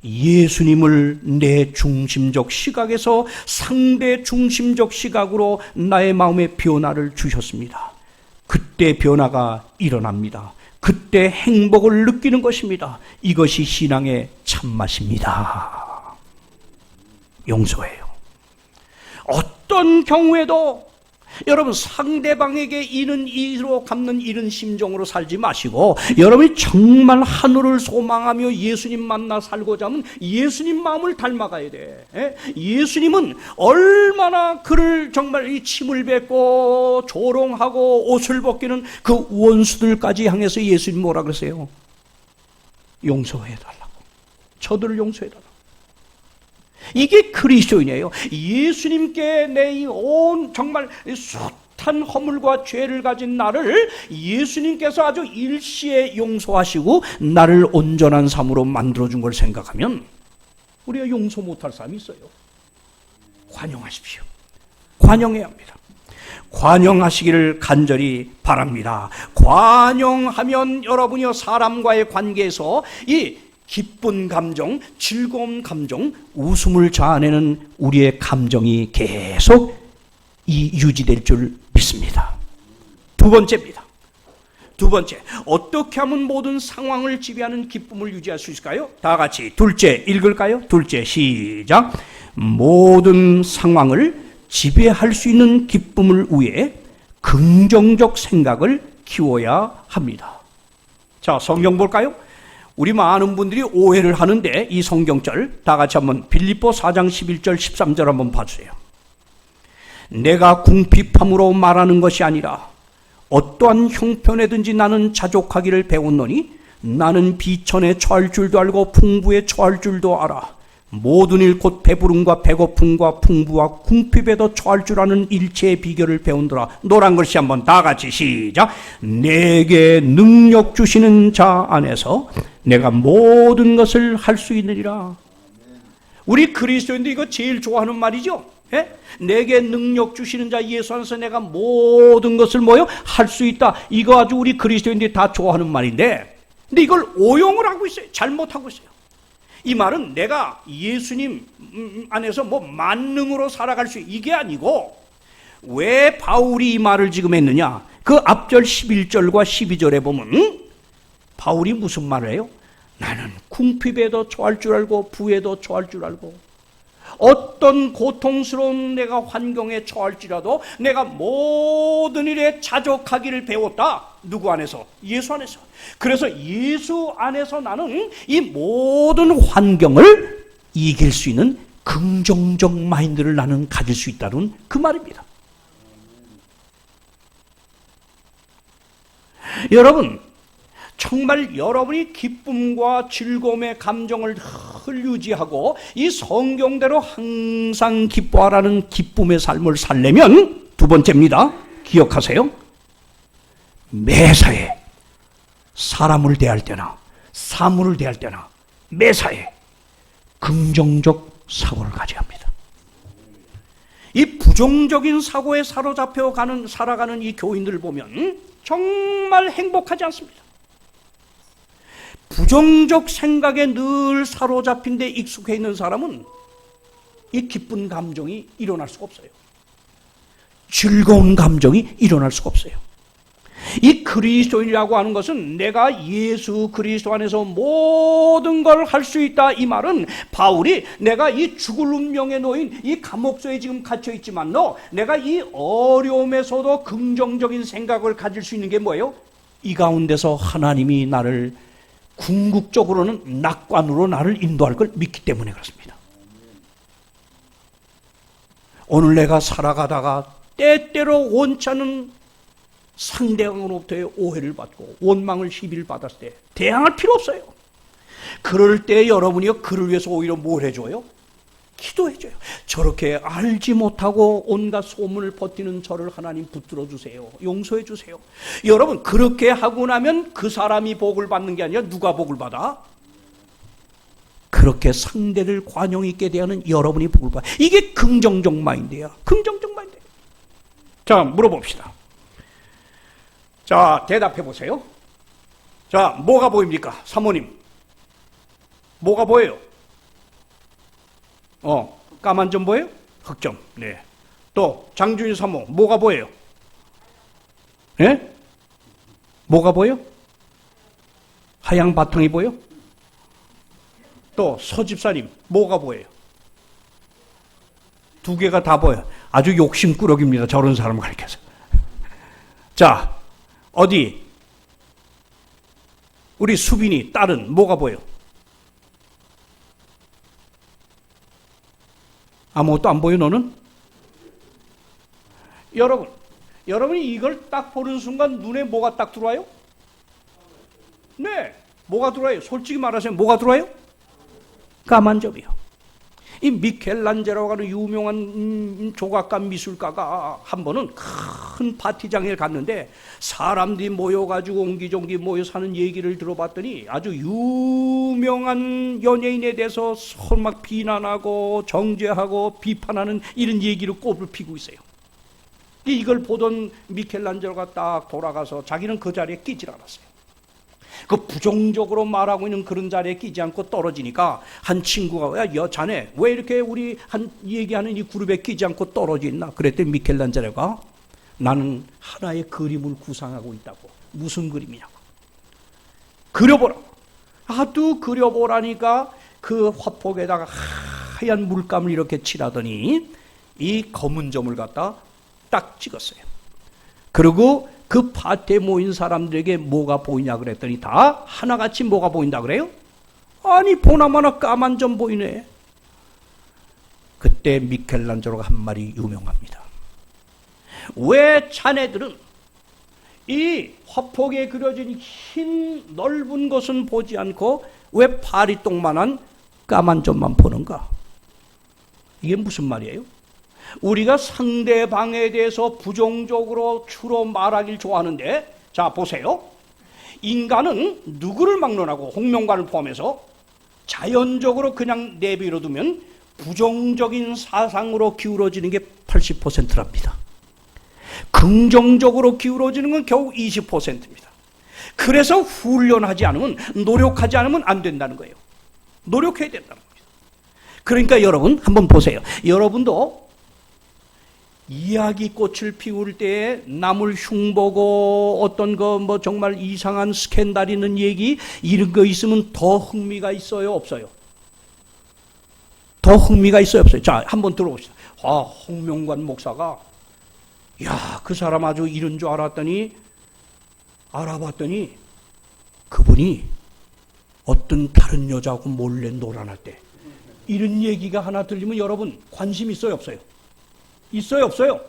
예수님을 내 중심적 시각에서 상대 중심적 시각으로 나의 마음의 변화를 주셨습니다. 그때 변화가 일어납니다. 그때 행복을 느끼는 것입니다. 이것이 신앙의 참맛입니다. 용서해요. 어떤 경우에도 여러분 상대방에게 이는 이로 갚는 이런 심정으로 살지 마시고, 여러분이 정말 하늘을 소망하며 예수님 만나 살고자 하면 예수님 마음을 닮아가야 돼. 예수님은 얼마나 그를 정말 이 침을 뱉고 조롱하고 옷을 벗기는 그 원수들까지 향해서 예수님 뭐라 그러세요? 용서해달라고. 저들을 용서해달라고. 이게 그리스도인이에요. 예수님께 내 이 온 정말 숱한 허물과 죄를 가진 나를 예수님께서 아주 일시에 용서하시고 나를 온전한 삶으로 만들어준 걸 생각하면 우리가 용서 못할 사람이 있어요. 관용하십시오. 관용해야 합니다. 관용하시기를 간절히 바랍니다. 관용하면 여러분이요 사람과의 관계에서 이 기쁜 감정, 즐거운 감정, 웃음을 자아내는 우리의 감정이 계속 유지될 줄 믿습니다. 두 번째입니다. 두 번째, 어떻게 하면 모든 상황을 지배하는 기쁨을 유지할 수 있을까요? 다 같이 둘째 읽을까요? 둘째 시작. 모든 상황을 지배할 수 있는 기쁨을 위해 긍정적 생각을 키워야 합니다. 자, 성경 볼까요? 우리 많은 분들이 오해를 하는데 이 성경절 다 같이 한번 빌립보 4장 11절 13절 한번 봐주세요. 내가 궁핍함으로 말하는 것이 아니라 어떠한 형편에든지 나는 자족하기를 배웠노니 나는 비천에 처할 줄도 알고 풍부에 처할 줄도 알아. 모든 일 곧 배부름과 배고픔과 풍부와 궁핍에도 처할 줄 아는 일체의 비결을 배운더라. 노란 글씨 한번 다 같이 시작. 내게 능력 주시는 자 안에서 내가 모든 것을 할 수 있느니라. 우리 그리스도인도 이거 제일 좋아하는 말이죠. 예? 내게 능력 주시는 자 예수 안에서 내가 모든 것을 뭐요? 할 수 있다. 이거 아주 우리 그리스도인들이 다 좋아하는 말인데, 근데 이걸 오용을 하고 있어요. 잘못하고 있어요. 이 말은 내가 예수님 안에서 뭐 만능으로 살아갈 수 이게 아니고, 왜 바울이 이 말을 지금 했느냐? 그 앞절 11절과 12절에 보면 바울이 무슨 말을 해요? 나는 궁핍에도 처할 줄 알고 부에도 처할 줄 알고 어떤 고통스러운 내가 환경에 처할지라도 내가 모든 일에 자족하기를 배웠다. 누구 안에서? 예수 안에서. 그래서 예수 안에서 나는 이 모든 환경을 이길 수 있는 긍정적 마인드를 나는 가질 수 있다는 그 말입니다. 여러분, 정말 여러분이 기쁨과 즐거움의 감정을 늘 유지하고 이 성경대로 항상 기뻐하라는 기쁨의 삶을 살려면 두 번째입니다. 기억하세요. 매사에 사람을 대할 때나 사물을 대할 때나 매사에 긍정적 사고를 가져야 합니다. 이 부정적인 사고에 사로잡혀 살아가는 이 교인들을 보면 정말 행복하지 않습니다. 부정적 생각에 늘 사로잡힌 데 익숙해 있는 사람은 이 기쁜 감정이 일어날 수가 없어요. 즐거운 감정이 일어날 수가 없어요. 이 그리스도인이라고 하는 것은 내가 예수 그리스도 안에서 모든 걸 할 수 있다, 이 말은 바울이 내가 이 죽을 운명에 놓인 이 감옥소에 지금 갇혀 있지만도 내가 이 어려움에서도 긍정적인 생각을 가질 수 있는 게 뭐예요? 이 가운데서 하나님이 나를 궁극적으로는 낙관으로 나를 인도할 걸 믿기 때문에 그렇습니다. 오늘 내가 살아가다가 때때로 원치 않은 상대방으로부터의 오해를 받고 원망을 시비를 받았을 때 대항할 필요 없어요. 그럴 때 여러분이 그를 위해서 오히려 뭘 해줘요? 기도해줘요. 저렇게 알지 못하고 온갖 소문을 버티는 저를 하나님 붙들어 주세요. 용서해 주세요. 여러분, 그렇게 하고 나면 그 사람이 복을 받는 게 아니라 누가 복을 받아? 그렇게 상대를 관용 있게 대하는 여러분이 복을 받아. 이게 긍정적 마인드야. 긍정적 마인드. 자, 물어봅시다. 자, 대답해 보세요. 자, 뭐가 보입니까? 사모님. 뭐가 보여요? 까만 점 보여요? 흑점. 네. 또 장준희 사모, 뭐가 보여요? 네? 뭐가 보여? 하얀 바탕이 보여? 또 서집사님, 뭐가 보여요? 두 개가 다 보여. 아주 욕심꾸러기입니다. 저런 사람을 가르쳐서. 자, 어디? 우리 수빈이 딸은 뭐가 보여? 아무것도 안 보여, 너는? 여러분이 이걸 딱 보는 순간 눈에 뭐가 딱 들어와요? 네, 뭐가 들어와요? 솔직히 말하세요. 뭐가 들어와요? 까만 점이요. 이 미켈란젤로가 하는 유명한 조각가 미술가가 한 번은 큰 파티장에 갔는데 사람들이 모여가지고 옹기종기 모여 사는 얘기를 들어봤더니 아주 유명한 연예인에 대해서 서로 막 비난하고 정죄하고 비판하는 이런 얘기로 꽃을 피고 있어요. 이걸 보던 미켈란젤로가 딱 돌아가서 자기는 그 자리에 끼질 않았어요. 그 부정적으로 말하고 있는 그런 자리에 끼지 않고 떨어지니까 한 친구가 야 자네 왜 이렇게 우리 한 얘기하는 이 그룹에 끼지 않고 떨어져 있나? 그랬더니 미켈란젤로가 나는 하나의 그림을 구상하고 있다고. 무슨 그림이냐고. 그려보라고. 하도 그려보라니까 그 화폭에다가 하얀 물감을 이렇게 칠하더니 이 검은 점을 갖다 딱 찍었어요. 그리고 그 파티에 모인 사람들에게 뭐가 보이냐 그랬더니 다 하나같이 뭐가 보인다 그래요? 아니 보나마나 까만 점 보이네. 그때 미켈란젤로가 한 말이 유명합니다. 왜 자네들은 이 화폭에 그려진 흰 넓은 것은 보지 않고 왜 파리똥만한 까만 점만 보는가? 이게 무슨 말이에요? 우리가 상대방에 대해서 부정적으로 주로 말하길 좋아하는데, 자 보세요. 인간은 누구를 막론하고 홍명관을 포함해서 자연적으로 그냥 내버려두면 부정적인 사상으로 기울어지는 게 80%랍니다. 긍정적으로 기울어지는 건 겨우 20%입니다. 그래서 훈련하지 않으면, 노력하지 않으면 안 된다는 거예요. 노력해야 된다는 겁니다. 그러니까 여러분 한번 보세요. 여러분도 이야기꽃을 피울 때에 남을 흉보고 어떤 거 뭐 정말 이상한 스캔들 있는 얘기 이런 거 있으면 더 흥미가 있어요, 없어요? 더 흥미가 있어요, 없어요? 자, 한번 들어봅시다. 홍명관 목사가 야, 그 사람 아주 이런 줄 알았더니 알아봤더니 그분이 어떤 다른 여자하고 몰래 놀아났대. 이런 얘기가 하나 들리면 여러분 관심 있어요, 없어요? 있어요, 없어요?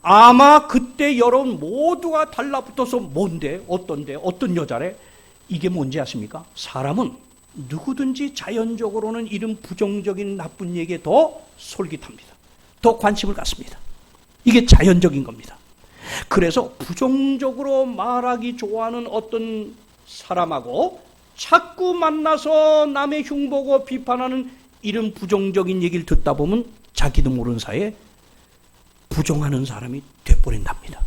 아마 그때 여러분 모두가 달라붙어서 뭔데, 어떤데, 어떤 여자래? 이게 뭔지 아십니까? 사람은 누구든지 자연적으로는 이런 부정적인 나쁜 얘기에 더 솔깃합니다. 더 관심을 갖습니다. 이게 자연적인 겁니다. 그래서 부정적으로 말하기 좋아하는 어떤 사람하고 자꾸 만나서 남의 흉보고 비판하는 이런 부정적인 얘기를 듣다 보면 자기도 모르는 사이에 부정하는 사람이 돼버린답니다.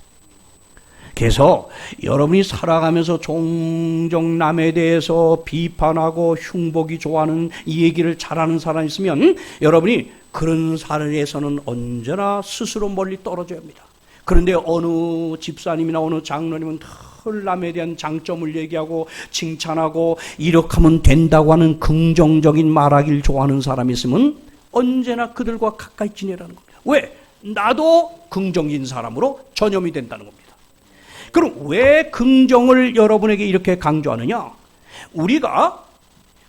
그래서 여러분이 살아가면서 종종 남에 대해서 비판하고 흉보기 좋아하는 이 얘기를 잘하는 사람이 있으면 여러분이 그런 사람에서는 언제나 스스로 멀리 떨어져야 합니다. 그런데 어느 집사님이나 어느 장로님은 늘 남에 대한 장점을 얘기하고 칭찬하고 이렇게 하면 된다고 하는 긍정적인 말하기를 좋아하는 사람이 있으면 언제나 그들과 가까이 지내라는 겁니다. 왜? 나도 긍정적인 사람으로 전염이 된다는 겁니다. 그럼 왜 긍정을 여러분에게 이렇게 강조하느냐? 우리가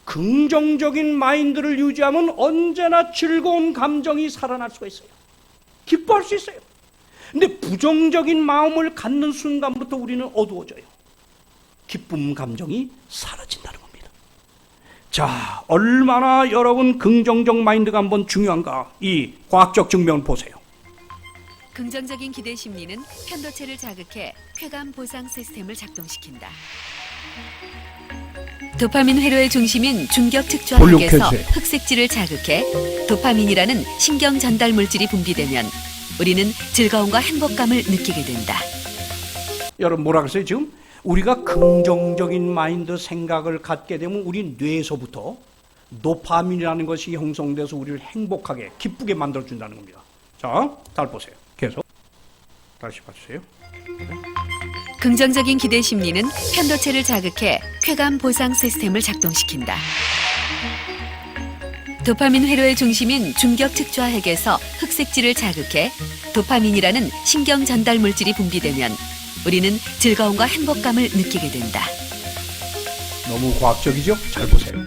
긍정적인 마인드를 유지하면 언제나 즐거운 감정이 살아날 수가 있어요. 기뻐할 수 있어요. 근데 부정적인 마음을 갖는 순간부터 우리는 어두워져요. 기쁨 감정이 사라진다는 겁니다. 자, 얼마나 여러분 긍정적 마인드가 한번 중요한가? 이 과학적 증명을 보세요. 긍정적인 기대 심리는 편도체를 자극해 쾌감 보상 시스템을 작동시킨다. 도파민 회로의 중심인 중격 측좌핵에서 흑색질을 자극해 도파민이라는 신경 전달 물질이 분비되면 우리는 즐거움과 행복감을 느끼게 된다. 여러분 뭐라 그랬어요? 지금 우리가 긍정적인 마인드 생각을 갖게 되면 우리 뇌에서부터 도파민이라는 것이 형성돼서 우리를 행복하게 기쁘게 만들어준다는 겁니다. 자, 잘 보세요. 계속 다시 봐주세요. 긍정적인 기대 심리는 편도체를 자극해 쾌감 보상 시스템을 작동시킨다. 도파민 회로의 중심인 중격 측좌핵에서 흑색질을 자극해 도파민이라는 신경 전달 물질이 분비되면 우리는 즐거움과 행복감을 느끼게 된다. 너무 과학적이죠? 잘 보세요.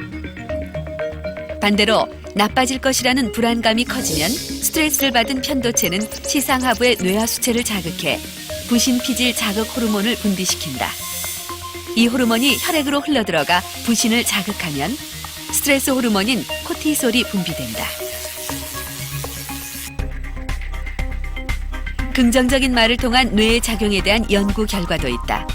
반대로 나빠질 것이라는 불안감이 커지면 스트레스를 받은 편도체는 시상하부의 뇌하수체를 자극해 부신피질 자극 호르몬을 분비시킨다. 이 호르몬이 혈액으로 흘러들어가 부신을 자극하면 스트레스 호르몬인 코티솔이 분비된다. 긍정적인 말을 통한 뇌의 작용에 대한 연구 결과도 있다.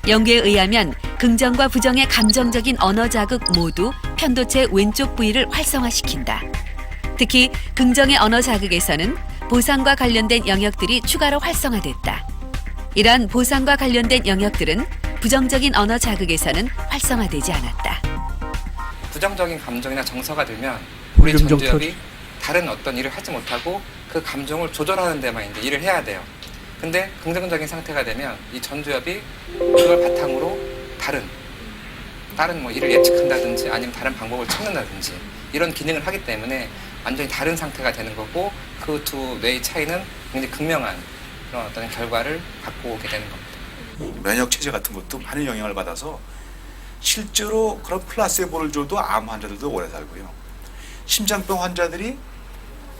연구에 의하면 긍정과 부정의 감정적인 언어 자극 모두 편도체 왼쪽 부위를 활성화시킨다. 특히 긍정의 언어 자극에서는 보상과 관련된 영역들이 추가로 활성화됐다. 이러한 보상과 관련된 영역들은 부정적인 언어 자극에서는 활성화되지 않았다. 부정적인 감정이나 정서가 들면 우리 전두엽이 다른 어떤 일을 하지 못하고 그 감정을 조절하는 데만 이제 일을 해야 돼요. 근데 긍정적인 상태가 되면 이 전두엽이 그걸 바탕으로 다른 뭐 일을 예측한다든지 아니면 다른 방법을 찾는다든지 이런 기능을 하기 때문에 완전히 다른 상태가 되는 거고 그 두 뇌의 차이는 굉장히 극명한 그런 어떤 결과를 갖고 오게 되는 겁니다. 면역 체제 같은 것도 많은 영향을 받아서 실제로 그런 플라세보를 줘도 암 환자들도 오래 살고요. 심장병 환자들이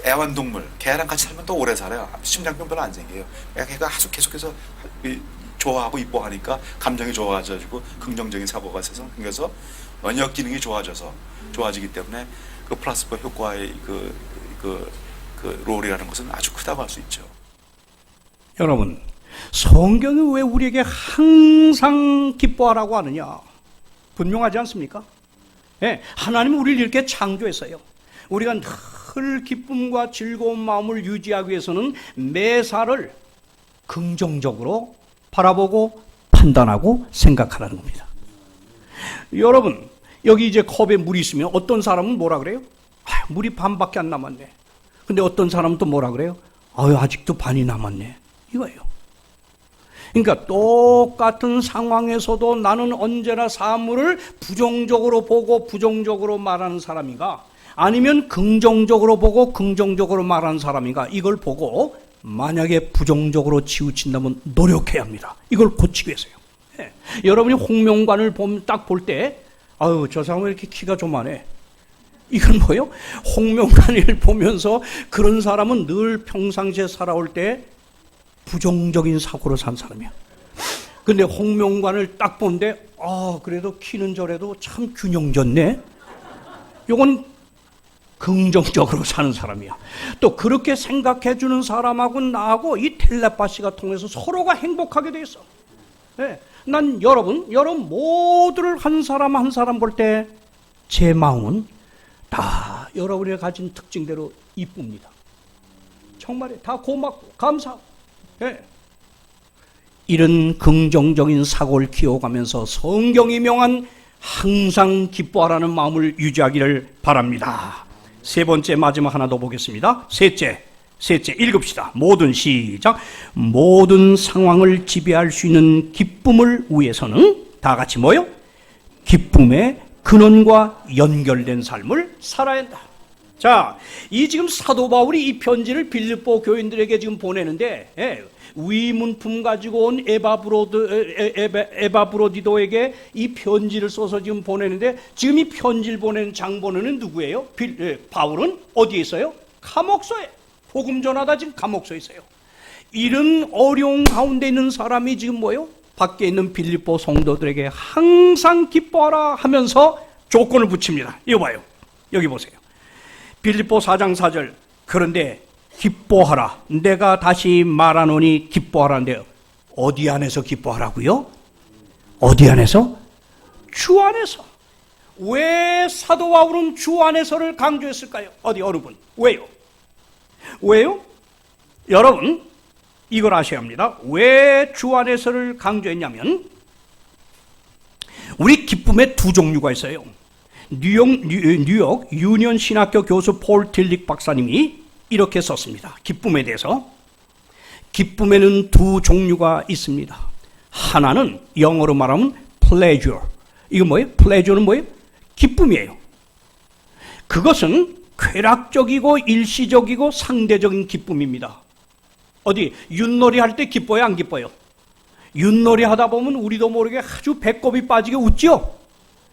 애완동물, 개랑 같이 살면 또 오래 살아요. 심장병 별로 안 생겨요. 걔가 계속해서 좋아하고 이뻐하니까 감정이 좋아져가지고 긍정적인 사고가 생겨서 면역 기능이 좋아지기 때문에 그 플라세보 효과의 그 롤이라는 것은 아주 크다고 할 수 있죠. 여러분, 성경이 왜 우리에게 항상 기뻐하라고 하느냐? 분명하지 않습니까? 네, 하나님은 우리를 이렇게 창조했어요. 우리가 늘 기쁨과 즐거운 마음을 유지하기 위해서는 매사를 긍정적으로 바라보고 판단하고 생각하라는 겁니다. 여러분, 여기 이제 컵에 물이 있으면 어떤 사람은 뭐라 그래요? 물이 반밖에 안 남았네. 근데 어떤 사람은 또 뭐라 그래요? 아직도 반이 남았네. 이거예요. 그러니까 똑같은 상황에서도 나는 언제나 사물을 부정적으로 보고 부정적으로 말하는 사람인가? 아니면 긍정적으로 보고 긍정적으로 말하는 사람인가? 이걸 보고 만약에 부정적으로 치우친다면 노력해야 합니다. 이걸 고치기 위해서요. 예. 여러분이 홍명관을 딱 볼 때, 아유, 저 사람은 이렇게 키가 조만해. 이건 뭐예요? 홍명관을 보면서 그런 사람은 늘 평상시에 살아올 때 부정적인 사고로 산 사람이야. 근데 홍명관을 딱 본데, 그래도 키는 저래도 참 균형 좋네. 요건 긍정적으로 사는 사람이야. 또 그렇게 생각해 주는 사람하고 나하고 이 텔레파시가 통해서 서로가 행복하게 돼 있어. 네. 난 여러분 모두를 한 사람 한 사람 볼 때 제 마음은 다 여러분이 가진 특징대로 이쁩니다. 정말에 다 고맙고 감사하고. 네. 이런 긍정적인 사고를 키워가면서 성경이 명한 항상 기뻐하라는 마음을 유지하기를 바랍니다. 세 번째 마지막 하나 더 보겠습니다. 셋째 읽읍시다. 시작. 모든 상황을 지배할 수 있는 기쁨을 위해서는 다 같이 뭐요? 기쁨의 근원과 연결된 삶을 살아야 한다. 자, 이 지금 사도 바울이 이 편지를 빌립보 교인들에게 지금 보내는데, 위문품 가지고 온 에바브로디도에게 이 편지를 써서 지금 보내는데, 지금 이 편지를 보낸 장본인은 누구예요? 바울은 어디에 있어요? 감옥소에. 복음 전하다 지금 감옥소에 있어요. 이런 어려운 가운데 있는 사람이 지금 뭐예요? 밖에 있는 빌립보 성도들에게 항상 기뻐하라 하면서 조건을 붙입니다. 이거 봐요. 여기 보세요. 빌립보 4장 4절. 그런데 기뻐하라. 내가 다시 말하노니 기뻐하라는데요. 어디 안에서 기뻐하라고요? 어디 안에서? 주 안에서. 왜 사도 바울은 주 안에서를 강조했을까요? 어느 분? 왜요? 여러분, 이걸 아셔야 합니다. 왜 주 안에서를 강조했냐면, 우리 기쁨의 두 종류가 있어요. 뉴욕 유니언 신학교 교수 폴 틸릭 박사님이 이렇게 썼습니다. 기쁨에 대해서. 기쁨에는 두 종류가 있습니다. 하나는 영어로 말하면 pleasure. 이건 뭐예요? pleasure는 뭐예요? 기쁨이에요. 그것은 쾌락적이고 일시적이고 상대적인 기쁨입니다. 어디 윷놀이 할 때 기뻐요? 안 기뻐요? 윷놀이 하다 보면 우리도 모르게 아주 배꼽이 빠지게 웃죠?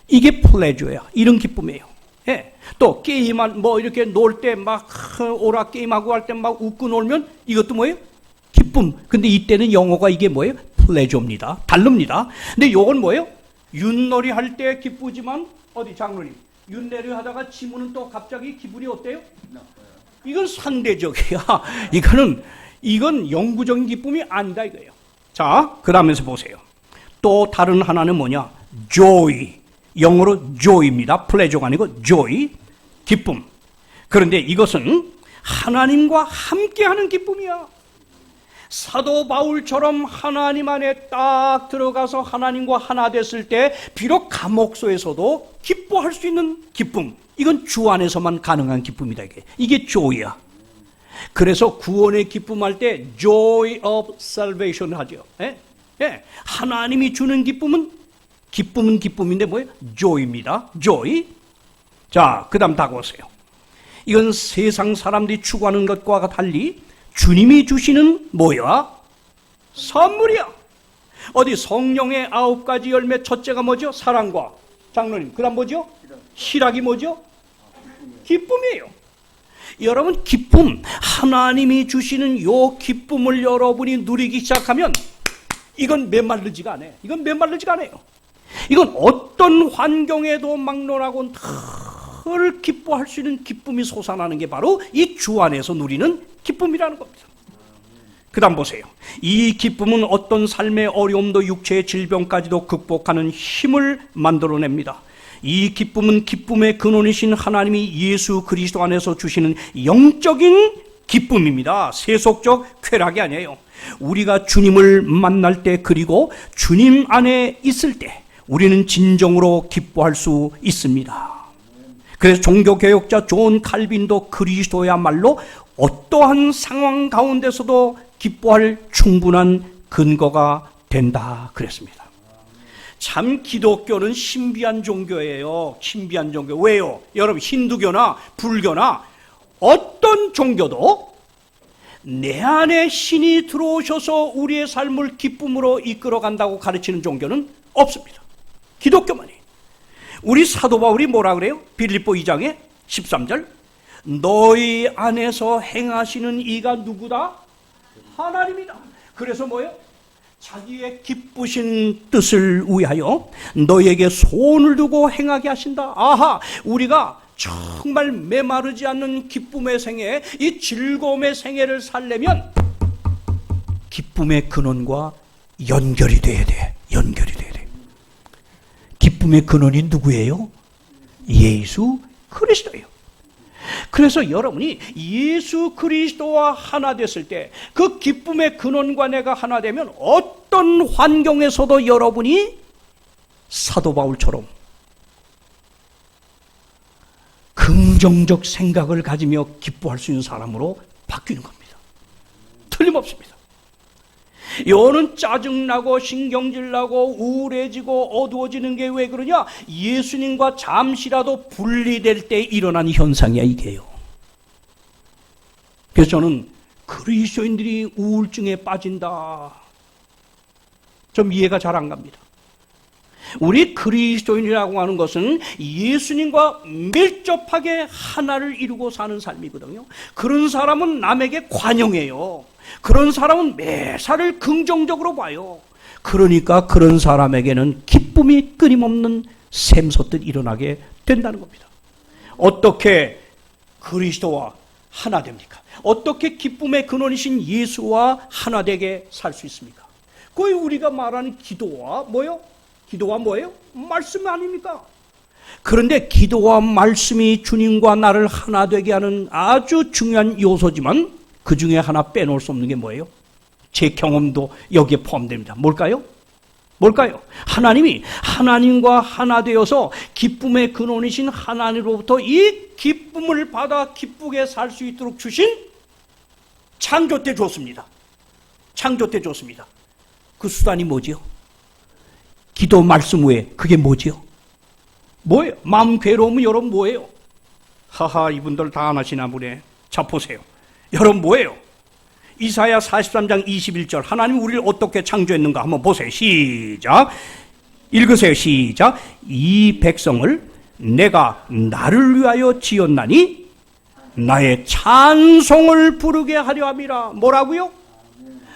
이게 플레저야. 이런 기쁨이에요. 예. 또 게임한 이렇게 놀 때 막 오락 게임하고 할 때 막 웃고 놀면 이것도 뭐예요? 기쁨. 근데 이때는 영어가 이게 뭐예요? 플레저입니다. 다릅니다. 근데 요건 뭐예요? 윷놀이 할 때 기쁘지만 어디 장로님 윷놀이 하다가 지무는 또 갑자기 기분이 어때요? 이건 상대적이야. 이건 영구적인 기쁨이 아니다 이거예요. 자, 그 다음에서 보세요. 또 다른 하나는 뭐냐? joy. 영어로 joy입니다. pleasure가 아니고 joy. 기쁨. 그런데 이것은 하나님과 함께하는 기쁨이야. 사도 바울처럼 하나님 안에 딱 들어가서 하나님과 하나 됐을 때 비록 감옥소에서도 기뻐할 수 있는 기쁨. 이건 주 안에서만 가능한 기쁨이다. 이게 joy야. 그래서 구원의 기쁨할 때 joy of salvation 하죠. 하나님이 주는 기쁨은 기쁨인데 뭐예요? joy입니다. joy. 자, 그 다음 다가오세요. 이건 세상 사람들이 추구하는 것과 달리 주님이 주시는 뭐야? 선물이야. 어디 성령의 9가지 열매 첫째가 뭐죠? 사랑과. 장로님, 그 다음 뭐죠? 희락이 뭐죠? 기쁨이에요. 여러분, 기쁨, 하나님이 주시는 요 기쁨을 여러분이 누리기 시작하면 이건 메말르지가 않아요. 이건 어떤 환경에도 막론하고 늘 기뻐할 수 있는 기쁨이 솟아나는 게 바로 이 주 안에서 누리는 기쁨이라는 겁니다. 그 다음 보세요. 이 기쁨은 어떤 삶의 어려움도 육체의 질병까지도 극복하는 힘을 만들어냅니다. 이 기쁨은 기쁨의 근원이신 하나님이 예수 그리스도 안에서 주시는 영적인 기쁨입니다. 세속적 쾌락이 아니에요. 우리가 주님을 만날 때 그리고 주님 안에 있을 때 우리는 진정으로 기뻐할 수 있습니다. 그래서 종교개혁자 존 칼빈도 그리스도야말로 어떠한 상황 가운데서도 기뻐할 충분한 근거가 된다 그랬습니다. 참 기독교는 신비한 종교예요. 신비한 종교. 왜요? 여러분, 힌두교나 불교나 어떤 종교도 내 안에 신이 들어오셔서 우리의 삶을 기쁨으로 이끌어 간다고 가르치는 종교는 없습니다. 기독교만이. 우리 사도 바울이 뭐라 그래요? 빌립보 2장에 13절. 너희 안에서 행하시는 이가 누구다? 하나님이다. 그래서 뭐예요? 자기의 기쁘신 뜻을 위하여 너희에게 소원을 두고 행하게 하신다. 아하, 우리가 정말 메마르지 않는 기쁨의 생애, 이 즐거움의 생애를 살려면 기쁨의 근원과 연결이 돼야 돼. 연결이 돼야 돼. 기쁨의 근원이 누구예요? 예수 그리스도예요. 그래서 여러분이 예수 그리스도와 하나 됐을 때 그 기쁨의 근원과 내가 하나 되면 어떤 환경에서도 여러분이 사도 바울처럼 긍정적 생각을 가지며 기뻐할 수 있는 사람으로 바뀌는 겁니다. 틀림없습니다. 여는 짜증나고 신경질나고 우울해지고 어두워지는 게 왜 그러냐? 예수님과 잠시라도 분리될 때 일어난 현상이야, 이게요. 그래서 저는 그리스도인들이 우울증에 빠진다, 좀 이해가 잘 안 갑니다. 우리 그리스도인이라고 하는 것은 예수님과 밀접하게 하나를 이루고 사는 삶이거든요. 그런 사람은 남에게 관용해요. 그런 사람은 매사를 긍정적으로 봐요. 그러니까 그런 사람에게는 기쁨이 끊임없는 샘솟듯 일어나게 된다는 겁니다. 어떻게 그리스도와 하나 됩니까? 어떻게 기쁨의 근원이신 예수와 하나 되게 살 수 있습니까? 거의 우리가 말하는 기도와 뭐요? 기도가 뭐예요? 말씀 아닙니까? 그런데 기도와 말씀이 주님과 나를 하나 되게 하는 아주 중요한 요소지만 그 중에 하나 빼놓을 수 없는 게 뭐예요? 제 경험도 여기에 포함됩니다. 뭘까요? 뭘까요? 하나님이 하나님과 하나 되어서 기쁨의 근원이신 하나님으로부터 이 기쁨을 받아 기쁘게 살 수 있도록 주신 창조 때 줬습니다. 창조 때 줬습니다. 그 수단이 뭐지요? 기도 말씀 외에 그게 뭐지요? 뭐예요? 마음 괴로움은 여러분 뭐예요? 하하, 이분들 다 안 하시나 보네. 자, 보세요. 여러분 뭐예요? 이사야 43장 21절. 하나님 우리를 어떻게 창조했는가 한번 보세요. 시작. 읽으세요. 시작. 이 백성을 내가 나를 위하여 지었나니 나의 찬송을 부르게 하려 함이라. 뭐라고요?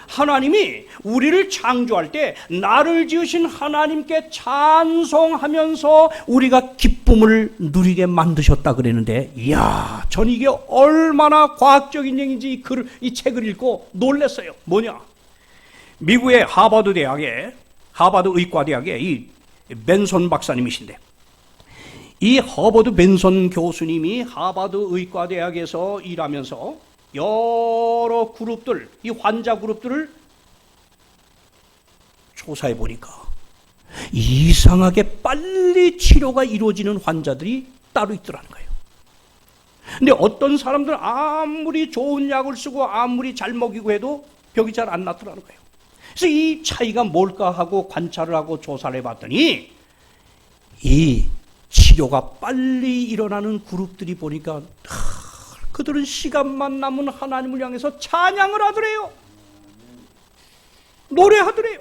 하나님이 우리를 창조할 때 나를 지으신 하나님께 찬송하면서 우리가 기쁨을 누리게 만드셨다 그랬는데, 이야, 전 이게 얼마나 과학적인 얘기인지 이 책을 읽고 놀랐어요. 뭐냐? 미국의 하버드 의과대학의 이 맨손 박사님이신데, 이 허버드 맨손 교수님이 하버드 의과대학에서 일하면서 여러 그룹들, 이 환자 그룹들을 조사해 보니까 이상하게 빨리 치료가 이루어지는 환자들이 따로 있더라는 거예요. 근데 어떤 사람들은 아무리 좋은 약을 쓰고 아무리 잘 먹이고 해도 병이 잘 안 낫더라는 거예요. 그래서 이 차이가 뭘까 하고 관찰을 하고 조사를 해봤더니 이 치료가 빨리 일어나는 그룹들이 보니까 그들은 시간만 남은 하나님을 향해서 찬양을 하더래요. 노래하더래요.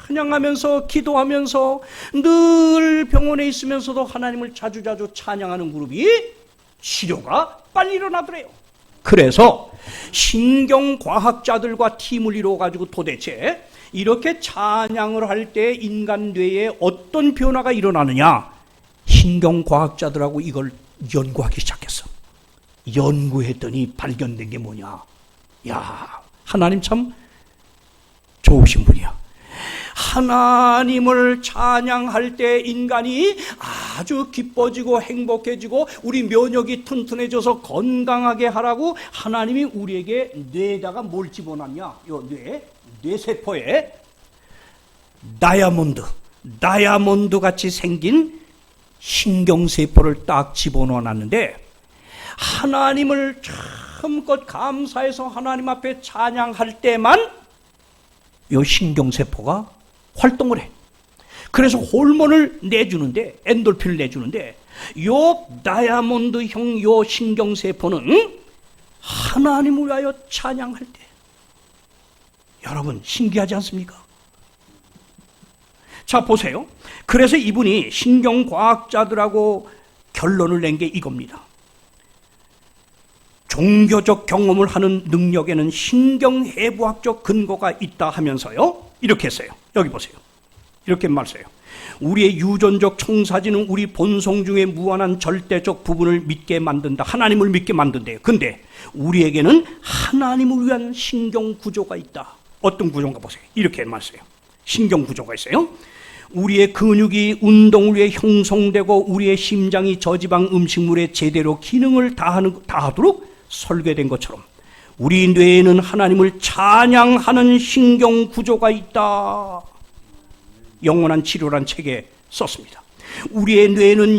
찬양하면서 기도하면서 늘 병원에 있으면서도 하나님을 자주자주 찬양하는 그룹이 치료가 빨리 일어나더래요. 그래서 신경과학자들과 팀을 이루어가지고 도대체 이렇게 찬양을 할 때 인간 뇌에 어떤 변화가 일어나느냐, 신경과학자들하고 이걸 연구하기 시작했어. 연구했더니 발견된 게 뭐냐? 야, 하나님 참 좋으신 분이야. 하나님을 찬양할 때 인간이 아주 기뻐지고 행복해지고 우리 면역이 튼튼해져서 건강하게 하라고 하나님이 우리에게 뇌에다가 뭘 집어넣냐? 요 뇌세포에 다이아몬드 같이 생긴 신경세포를 딱 집어넣어놨는데, 하나님을 참껏 감사해서 하나님 앞에 찬양할 때만 이 신경세포가 활동을 해. 그래서 호르몬을 내주는데, 엔돌핀을 내주는데, 이 다이아몬드형 이 신경세포는 하나님을 위하여 찬양할 때 여러분 신기하지 않습니까? 자 보세요. 그래서 이분이 신경과학자들하고 결론을 낸 게 이겁니다. 종교적 경험을 하는 능력에는 신경해부학적 근거가 있다 하면서요. 이렇게 했어요. 여기 보세요. 이렇게 말해요. 우리의 유전적 청사진은 우리 본성 중에 무한한 절대적 부분을 믿게 만든다. 하나님을 믿게 만든대요. 근데 우리에게는 하나님을 위한 신경구조가 있다. 어떤 구조인가 보세요. 이렇게 말해요. 신경구조가 있어요. 우리의 근육이 운동을 위해 형성되고 우리의 심장이 저지방 음식물에 제대로 기능을 다하도록 설계된 것처럼 우리 뇌에는 하나님을 찬양하는 신경구조가 있다. 영원한 치료란 책에 썼습니다. 우리의 뇌는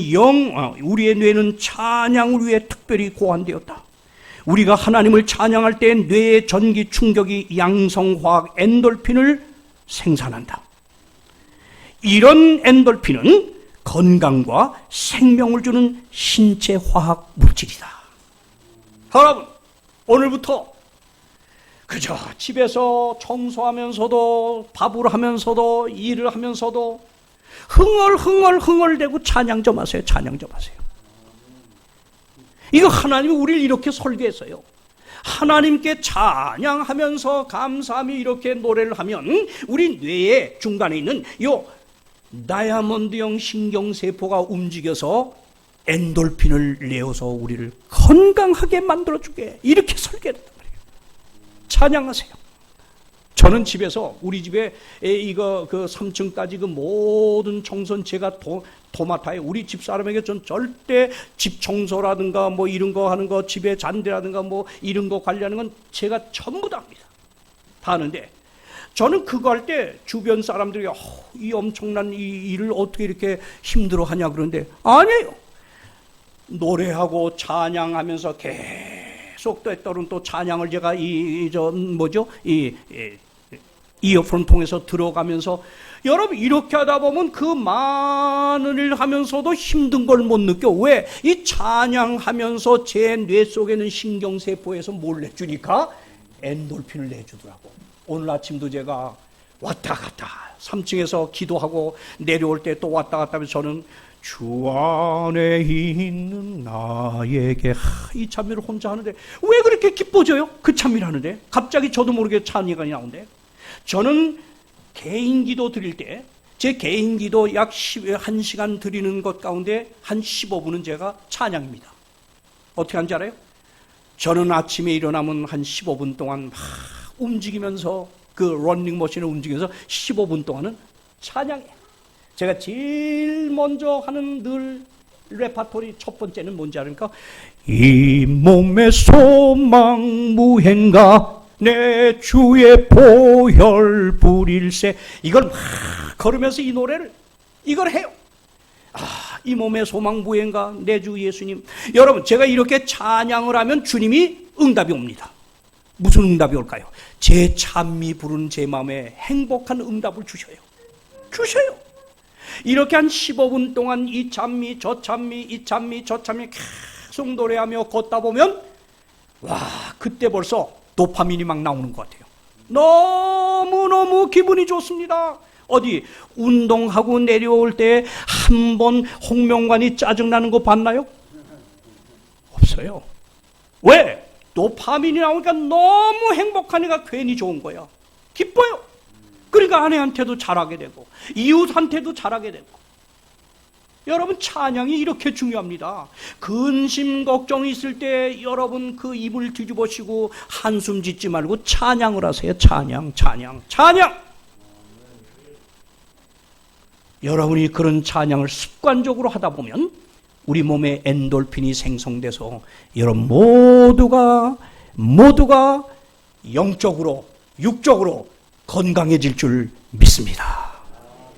찬양을 위해 특별히 고안되었다. 우리가 하나님을 찬양할 때 뇌의 전기 충격이 양성화학 엔돌핀을 생산한다. 이런 엔돌핀은 건강과 생명을 주는 신체화학 물질이다. 여러분, 오늘부터 그저 집에서 청소하면서도 밥을 하면서도 일을 하면서도 흥얼흥얼대고 찬양 좀 하세요. 찬양 좀 하세요. 이거 하나님이 우리를 이렇게 설계했어요. 하나님께 찬양하면서 감사하며 이렇게 노래를 하면 우리 뇌의 중간에 있는 요 다이아몬드형 신경세포가 움직여서 엔돌핀을 내어서 우리를 건강하게 만들어주게 이렇게 설계했단 말이에요. 찬양하세요. 저는 집에서 우리 집에 이거 그 3층까지 그 모든 청소는 제가 도맡아요. 우리 집 사람에게 전 절대 집 청소라든가 뭐 이런 거 하는 거, 집에 잔디라든가 뭐 이런 거 관리하는 건 제가 전부 다 합니다. 다 하는데 저는 그거 할 때 주변 사람들이 이 엄청난 이 일을 어떻게 이렇게 힘들어 하냐 그러는데 아니에요. 노래하고 찬양하면서 계속 때때로는 또 찬양을 제가 이어폰 통해서 들어가면서 여러분 이렇게 하다 보면 그 많은 일을 하면서도 힘든 걸 못 느껴. 왜? 이 찬양하면서 제 뇌 속에는 신경세포에서 뭘 내주니까 엔돌핀을 내주더라고. 오늘 아침도 제가 왔다 갔다 3층에서 기도하고 내려올 때 또 왔다 갔다 하면서 저는 주 안에 있는 나에게 이 찬미를 혼자 하는데 왜 그렇게 기뻐져요? 그 찬미를 하는데 갑자기 저도 모르게 찬미가 나오는데 저는 개인 기도 드릴 때 제 개인 기도 약 1시간 드리는 것 가운데 한 15분은 제가 찬양입니다. 어떻게 하는지 알아요? 저는 아침에 일어나면 한 15분 동안 막 움직이면서 그 러닝머신을 움직여서 15분 동안은 찬양해요. 제가 제일 먼저 하는 늘 레파토리 첫 번째는 뭔지 아십니까? 이 몸의 소망 무행가 내 주의 보혈 부릴세. 이걸 막 걸으면서 이 노래를 이걸 해요. 이 몸의 소망 무행가 내 주 예수님. 여러분 제가 이렇게 찬양을 하면 주님이 응답이 옵니다. 무슨 응답이 올까요? 제 찬미 부르는 제 마음에 행복한 응답을 주셔요. 이렇게 한 15분 동안 이 찬미 저 찬미 이 찬미 저 찬미 계속 노래하며 걷다 보면 와 그때 벌써 도파민이 막 나오는 것 같아요. 너무너무 기분이 좋습니다. 어디 운동하고 내려올 때 한 번 홍명관이 짜증나는 거 봤나요? 없어요. 왜? 도파민이 나오니까 너무 행복하니까 괜히 좋은 거야. 기뻐요. 그러니까 아내한테도 잘하게 되고 이웃한테도 잘하게 되고. 여러분 찬양이 이렇게 중요합니다. 근심 걱정이 있을 때 여러분 그 입을 뒤집어쓰고 한숨 짓지 말고 찬양을 하세요. 찬양. 여러분이 그런 찬양을 습관적으로 하다 보면 우리 몸에 엔돌핀이 생성돼서 여러분 모두가 영적으로 육적으로 건강해질 줄 믿습니다.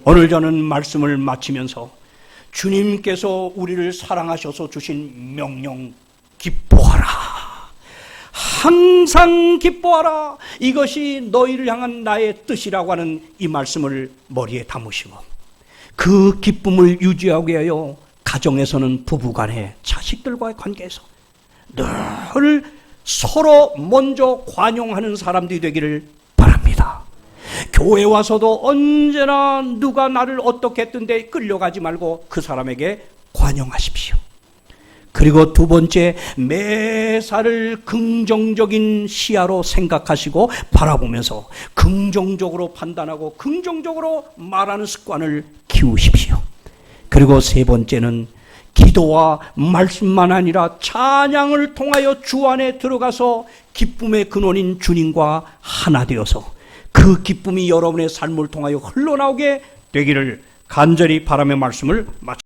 오늘 저는 말씀을 마치면서 주님께서 우리를 사랑하셔서 주신 명령 기뻐하라. 항상 기뻐하라. 이것이 너희를 향한 나의 뜻이라고 하는 이 말씀을 머리에 담으시고 그 기쁨을 유지하기 위하여 가정에서는 부부간에 자식들과의 관계에서 늘 서로 먼저 관용하는 사람들이 되기를 바랍니다. 교회 와서도 언제나 누가 나를 어떻게 했던데 끌려가지 말고 그 사람에게 관용하십시오. 그리고 두 번째, 매사를 긍정적인 시야로 생각하시고 바라보면서 긍정적으로 판단하고 긍정적으로 말하는 습관을 키우십시오. 그리고 세 번째는 기도와 말씀만 아니라 찬양을 통하여 주 안에 들어가서 기쁨의 근원인 주님과 하나 되어서 그 기쁨이 여러분의 삶을 통하여 흘러나오게 되기를 간절히 바라며 말씀을 마칩니다.